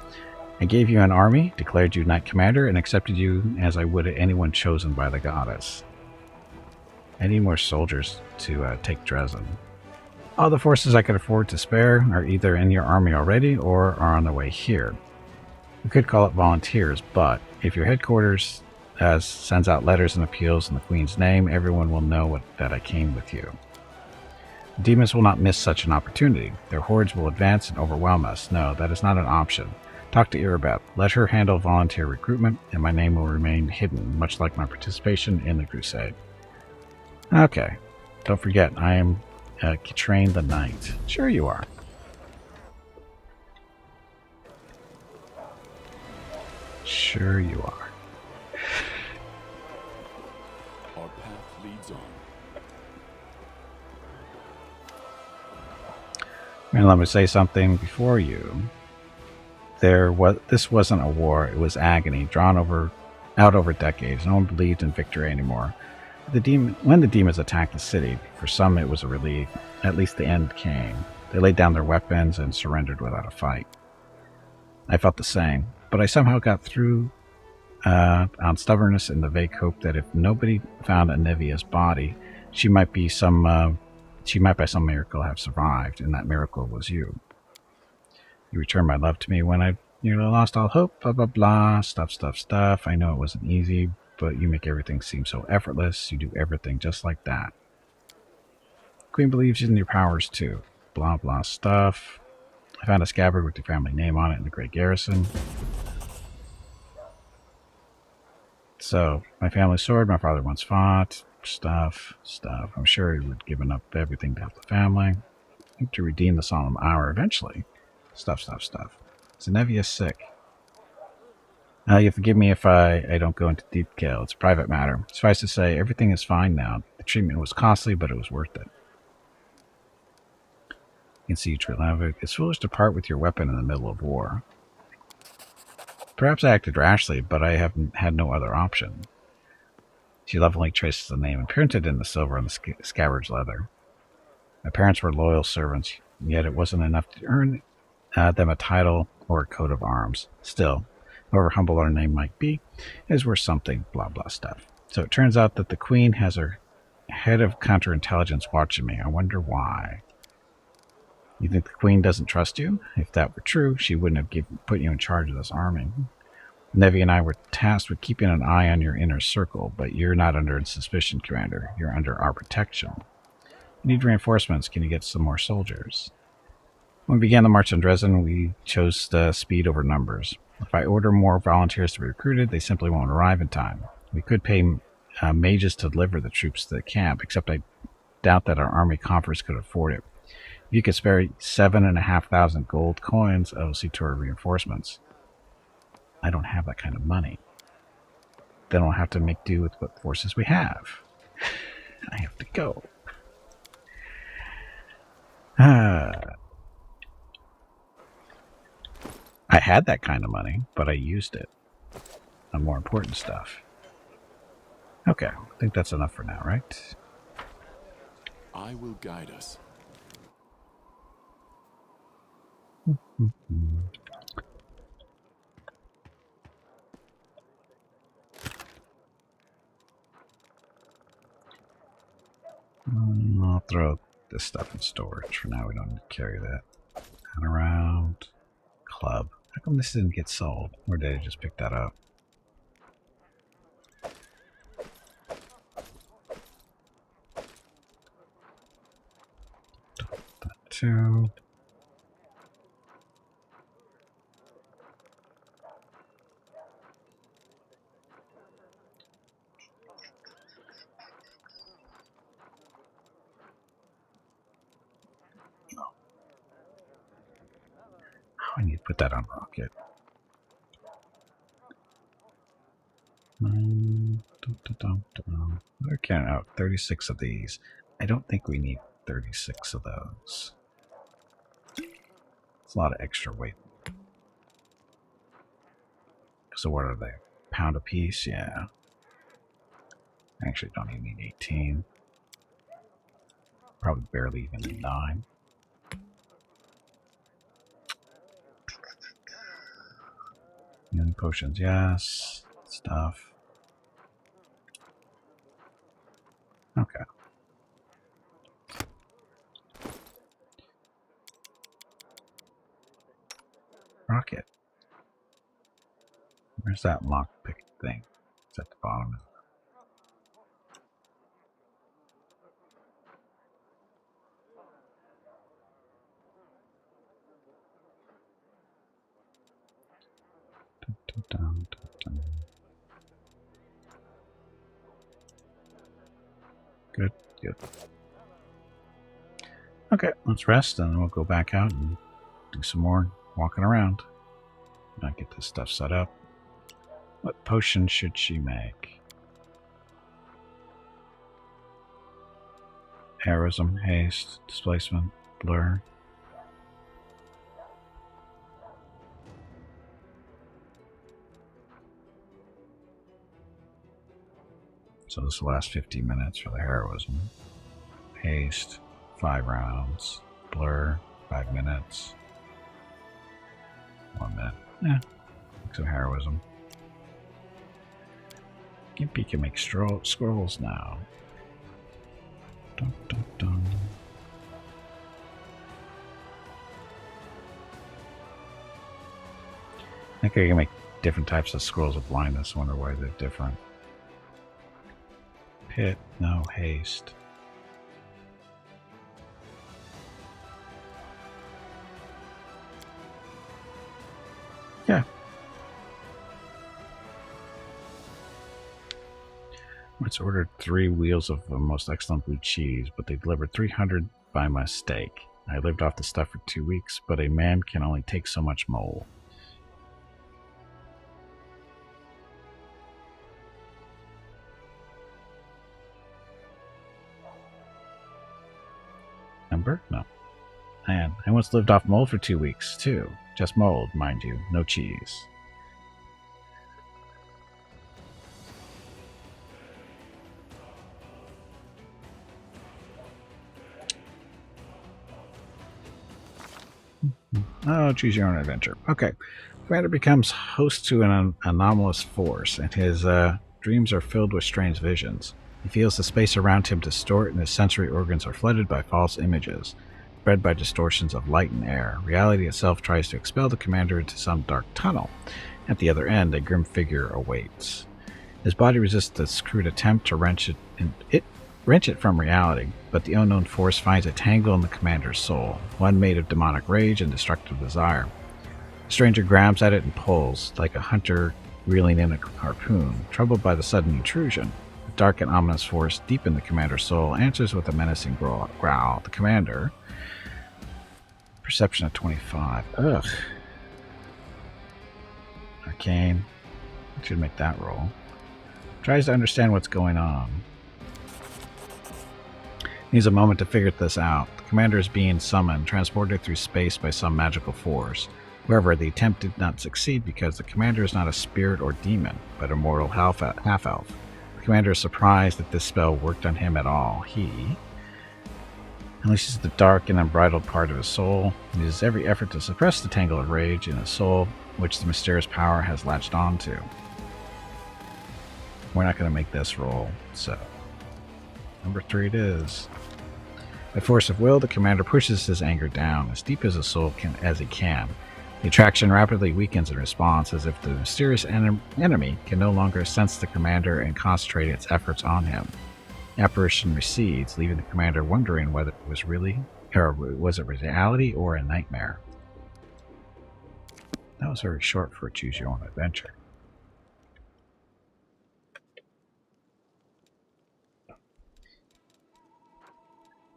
I gave you an army, declared you Knight Commander, and accepted you as I would anyone chosen by the goddess. I need more soldiers to take Dresden. All the forces I could afford to spare are either in your army already or are on their way here. We could call it volunteers, but if your headquarters sends out letters and appeals in the Queen's name, everyone will know that I came with you. The demons will not miss such an opportunity. Their hordes will advance and overwhelm us. No, that is not an option. Talk to Irabeth. Let her handle volunteer recruitment, and my name will remain hidden, much like my participation in the crusade. Okay. Don't forget, I am Kitrain the Knight. Sure you are. Sure you are. Our path leads on. And let me say something before you. This wasn't a war, it was agony, drawn out over decades. No one believed in victory anymore. When the demons attacked the city, for some it was a relief. At least the end came. They laid down their weapons and surrendered without a fight. I felt the same, but I somehow got through on stubbornness and the vague hope that if nobody found Anevia's body, she might by some miracle have survived, and that miracle was you. You returned my love to me when I nearly lost all hope, blah, blah, blah, stuff. I know it wasn't easy, but you make everything seem so effortless. You do everything just like that. Queen believes in your powers, too. Blah, blah, stuff. I found a scabbard with your family name on it in the Great Garrison. So, my family sword, my father once fought. Stuff. I'm sure he would have given up everything to help the family. To redeem the solemn hour eventually. Stuff. Zenevia is sick. You'll forgive me if I don't go into detail. It's a private matter. Suffice to say, everything is fine now. The treatment was costly, but it was worth it. You can see Trilavik. It's foolish to part with your weapon in the middle of war. Perhaps I acted rashly, but I haven't had no other option. She lovingly traces the name and printed in the silver on the scabbard's leather. My parents were loyal servants, yet it wasn't enough to earn them a title or a coat of arms. Still, however humble our name might be, it is worth something, blah blah stuff. So it turns out that the Queen has her head of counterintelligence watching me. I wonder why. You think the Queen doesn't trust you? If that were true, she wouldn't have put you in charge of this army. Nevi and I were tasked with keeping an eye on your inner circle, but you're not under suspicion, Commander. You're under our protection. You need reinforcements. Can you get some more soldiers? When we began the march on Dresden, we chose speed over numbers. If I order more volunteers to be recruited, they simply won't arrive in time. We could pay mages to deliver the troops to the camp, except I doubt that our army coffers could afford it. If you could spare 7,500 gold coins, I will see to our reinforcements. I don't have that kind of money. Then I'll have to make do with what forces we have. I have to go. I had that kind of money, but I used it on more important stuff. Okay, I think that's enough for now, right? I will guide us. I'll throw this stuff in storage for now. We don't need to carry that. And around club. How come this didn't get sold? Or did I just pick that up? That too. I need to put that on rocket. Okay, out 36 of these. I don't think we need 36 of those. It's a lot of extra weight. So what are they? Pound a piece? Yeah. I actually don't even need 18. Probably barely even need 9. Healing potions, yes. Stuff. Okay. Rocket. Where's that lockpick thing? It's at the bottom. Dun, dun, dun, dun. Good, good. Okay, let's rest and then we'll go back out and do some more walking around. Now get this stuff set up. What potion should she make? Heroism, haste, displacement, blur. So this will last 15 minutes for the heroism. Haste, 5 rounds. Blur, 5 minutes. 1 minute. Yeah, some heroism. Gimpy can make scrolls now. Dun, dun, dun. I think I can make different types of scrolls of blindness. I wonder why they're different. Pit, no haste. Yeah. It's ordered 3 wheels of the most excellent blue cheese, but they delivered 300 by mistake. I lived off the stuff for 2 weeks, but a man can only take so much mole. Remember? No. And I once lived off mold for 2 weeks, too. Just mold, mind you. No cheese. Oh, choose your own adventure. Okay. Commander becomes host to an anomalous force, and his dreams are filled with strange visions. He feels the space around him distort, and his sensory organs are flooded by false images, spread by distortions of light and air. Reality itself tries to expel the commander into some dark tunnel. At the other end, a grim figure awaits. His body resists this crude attempt to wrench it from reality, but the unknown force finds a tangle in the commander's soul, one made of demonic rage and destructive desire. The stranger grabs at it and pulls, like a hunter reeling in a harpoon, troubled by the sudden intrusion. The dark and ominous force deep in the commander's soul answers with a menacing growl. The commander, perception of 25. Ugh. Arcane. I should make that roll. Tries to understand what's going on. Needs a moment to figure this out. The commander is being summoned, transported through space by some magical force. However, the attempt did not succeed because the commander is not a spirit or demon, but a mortal half-elf. The commander is surprised that this spell worked on him at all. He unleashes the dark and unbridled part of his soul, and uses every effort to suppress the tangle of rage in his soul, which the mysterious power has latched onto. We're not going to make this roll, so number 3 it is. By force of will, the commander pushes his anger down as deep as his soul as he can. The attraction rapidly weakens in response, as if the mysterious enemy can no longer sense the commander and concentrate its efforts on him. The apparition recedes, leaving the commander wondering whether it was really, or was it reality or a nightmare. That was very short for a choose your own adventure.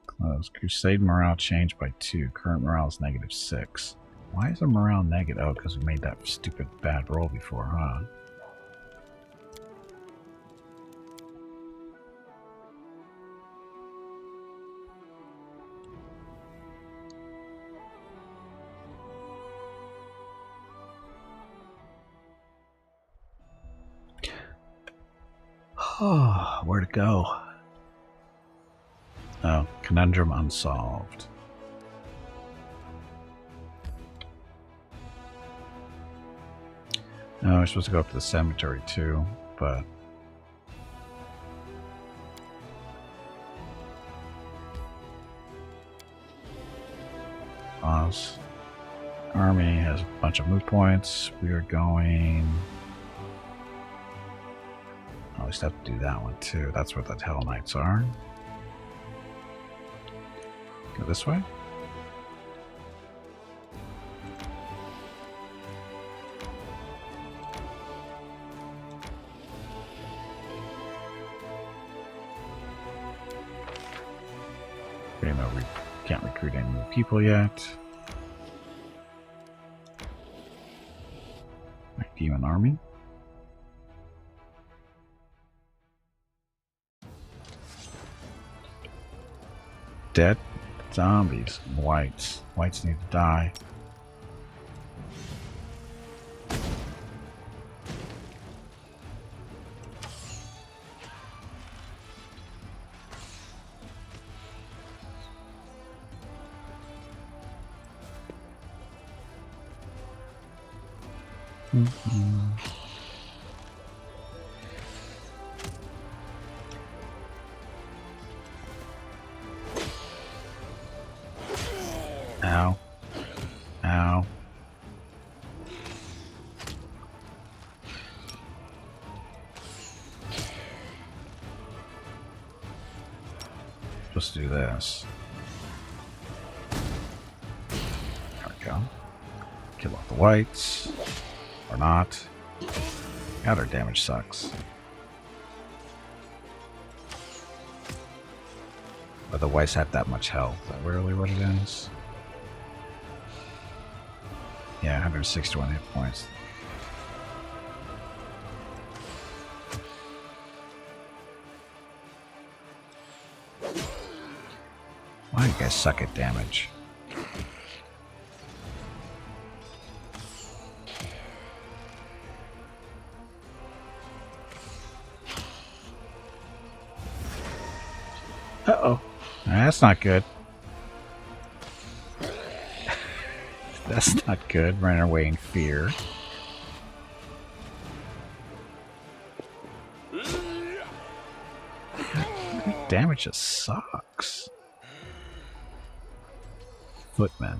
Close. Crusade morale changed by 2. Current morale is -6. Why is the morale negative? Oh, because we made that stupid bad roll before, huh? Oh, where to go? Oh, conundrum unsolved. No, we're supposed to go up to the cemetery too, but pause. Army has a bunch of moot points. We are going. I just have to do that one too. That's where the Hell Knights are. Go this way. Okay, no, we can't recruit any new people yet. My demon army. Dead zombies. Whites. Whites need to die. Ow. Ow. Supposed to do this. There we go. Kill off the whites. Or not. God, our damage sucks. But the whites have that much health. Is that really what it is? Yeah, 161 hit points. Why do you guys suck at damage? Uh-oh. That's not good. That's not good. Running away in fear. Damage just sucks. Footman.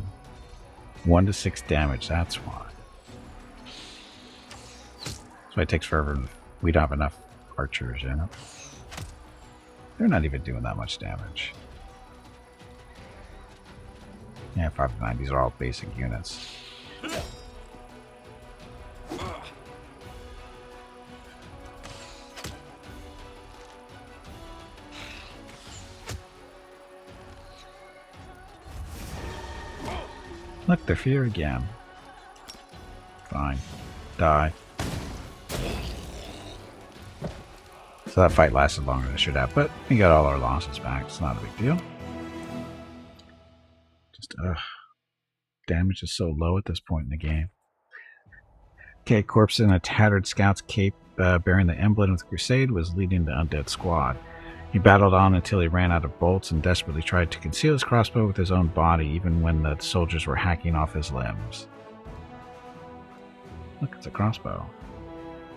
1 to 6 damage, that's why. That's why it takes forever. We don't have enough archers, you know? They're not even doing that much damage. Yeah, 5 to 9, these are all basic units. Look, they're fear again. Fine. Die. So that fight lasted longer than it should have, but we got all our losses back. It's not a big deal. Just, damage is so low at this point in the game. Okay, corpse in a tattered scout's cape bearing the emblem of the crusade was leading the undead squad. He battled on until he ran out of bolts and desperately tried to conceal his crossbow with his own body, even when the soldiers were hacking off his limbs. Look, it's a crossbow.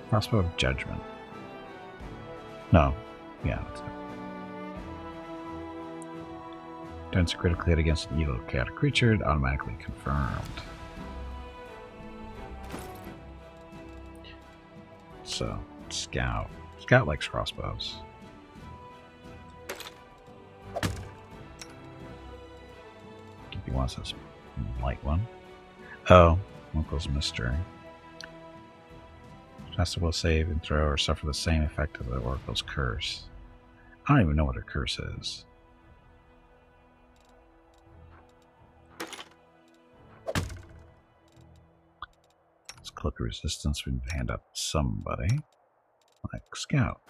Crossbow of judgment. No. Yeah, that's it. Turns a critical hit against an evil chaotic creature, automatically confirmed. So, Scout. Scout likes crossbows. He wants this light one. Oh, Uncle's Mystery. Master will save and throw or suffer the same effect of the Oracle's curse. I don't even know what her curse is. Let's click resistance. We need to hand up somebody. Like Scout.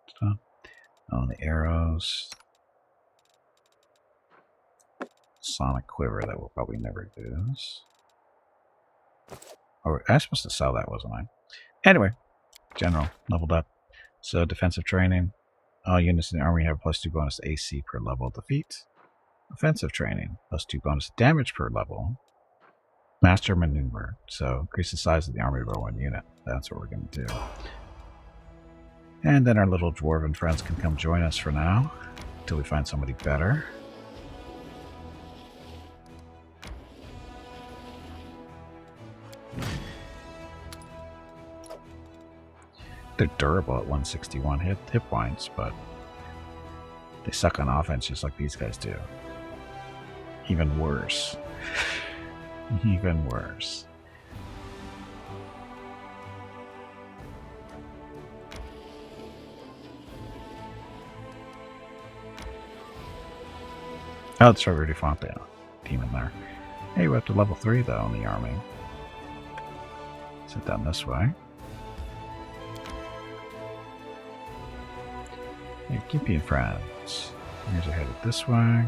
Stop. Oh, the arrows. Sonic Quiver that we'll probably never use. Oh, I was supposed to sell that, wasn't I? Anyway, general, leveled up. So, defensive training. All units in the army have +2 bonus to AC per level defeat. Offensive training, +2 bonus damage per level. Master maneuver. So, increase the size of the army by 1 unit. That's what we're going to do. And then our little dwarven friends can come join us for now, until we find somebody better. They're durable at 161 hit points, but they suck on offense just like these guys do. Even worse. Even worse. Oh, it's already fought the demon there. Hey, we're up to level 3 though in the army. Sit down this way. Hey, Gimpy and friends. Here's a headed this way.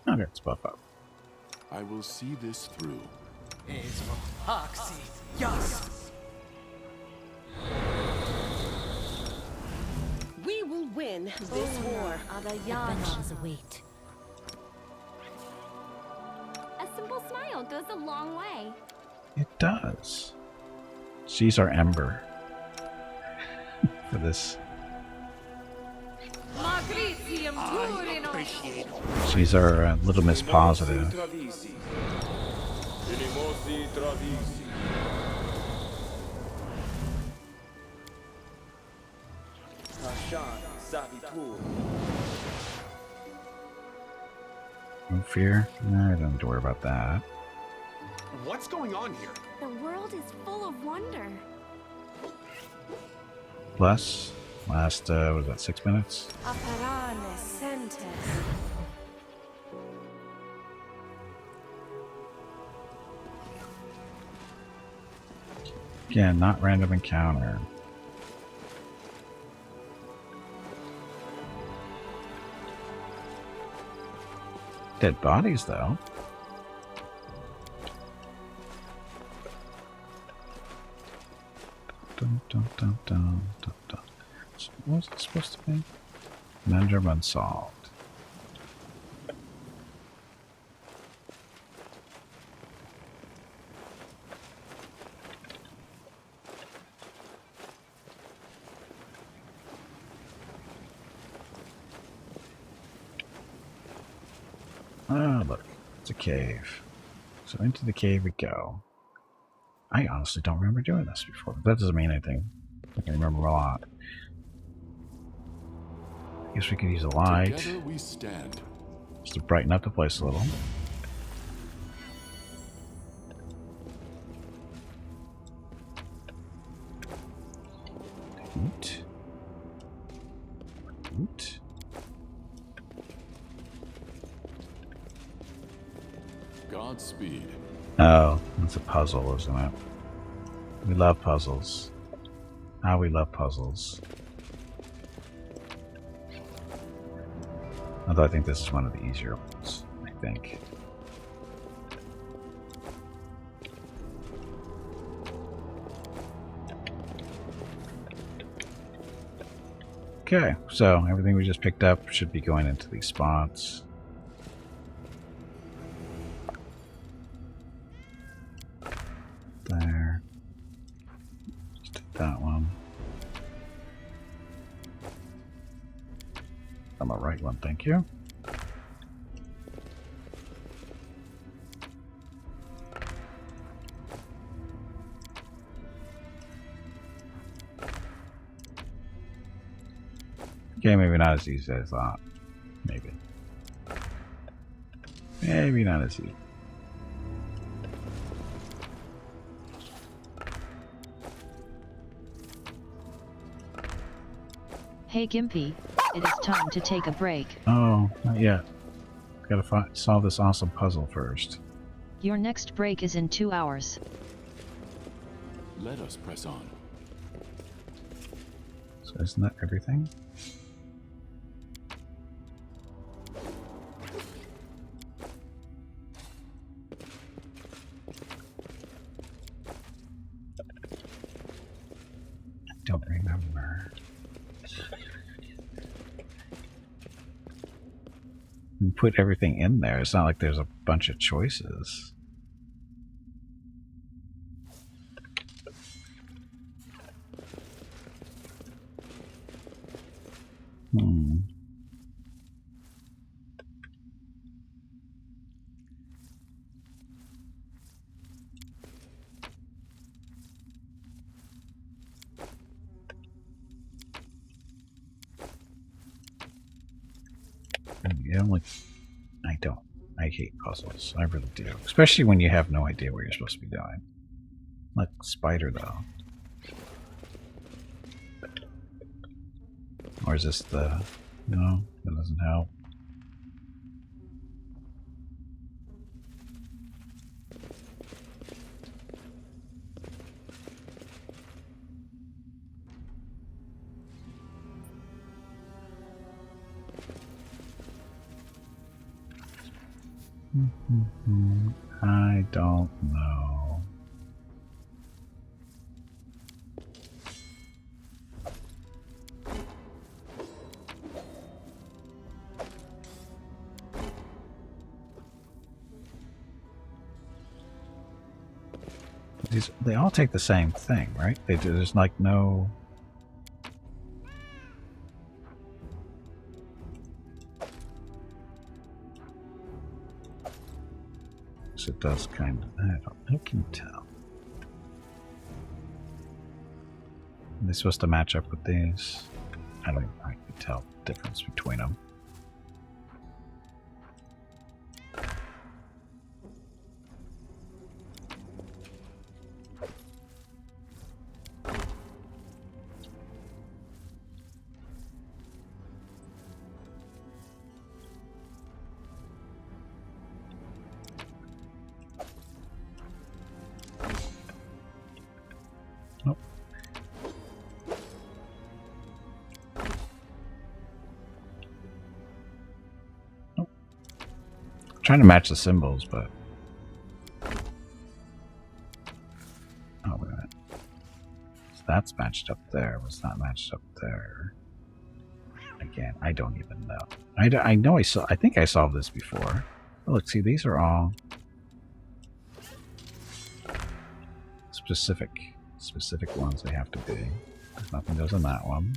Okay, let's buff up. I will see this through. We will win this war. Adventures await. A simple smile goes a long way. It does. She's our Ember. For this. Magritium Turinos. She's our Little Miss Positive. No fear? No, I don't have to worry about that. What's going on here? The world is full of wonder. Plus, last, what was that, 6 minutes? Apparane sentes. Again, not random encounter. Dead bodies, though. Dun, dun, dun, dun, dun, dun. So what was it supposed to be? Conundrum unsolved. Ah, look. It's a cave. So into the cave we go. I honestly don't remember doing this before. But that doesn't mean anything. I can remember a lot. I guess we could use a light. Together we stand. Just to brighten up the place a little. Oot. Oot. Godspeed. Oh, it's a puzzle, isn't it? We love puzzles. Ah, we love puzzles. Although I think this is one of the easier ones, I think. Okay, so everything we just picked up should be going into these spots. There. Just did that one. On the right one, thank you. Okay, maybe not as easy as I thought. Maybe. Maybe not as easy. Hey Gimpy, it is time to take a break. Oh, not yet. Gotta solve this awesome puzzle first. Your next break is in 2 hours. Let us press on. So isn't that everything? I don't remember. You put everything in there. It's not like there's a bunch of choices. I hate puzzles. I really do. Especially when you have no idea what you're supposed to be doing. Like spider, though. Or is this the... No, that doesn't help. I don't know. They all take the same thing, right? There's like no... So it does kind of... I can tell. Are they supposed to match up with these? I can tell the difference between them. trying to match the symbols, but... Oh, wait a minute. So that's matched up there. Was not matched up there. Again, I don't even know. I know I think I solved this before. Oh, look, see, these are all specific ones they have to be. There's nothing goes in that one.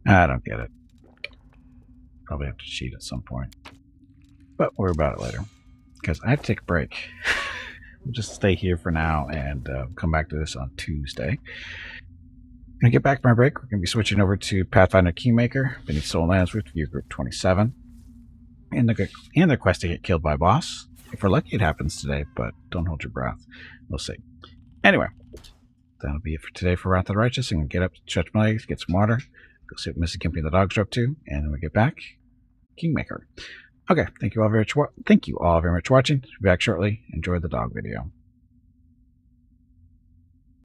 I don't get it. Probably have to cheat at some point. But worry about it later. Because I have to take a break. We'll just stay here for now and come back to this on Tuesday. When I get back from my break, we're going to be switching over to Pathfinder Kingmaker, Beneath Stolen Lands with View Group 27. And the quest to get killed by boss. If we're lucky, it happens today, but don't hold your breath. We'll see. Anyway, that'll be it for today for Wrath of the Righteous. I'm going to get up, stretch my legs, get some water, go see what Mrs. Gimpy and the dogs are up to, and when we get back, Kingmaker. Okay, thank you all very much for watching. Be back shortly. Enjoy the dog video.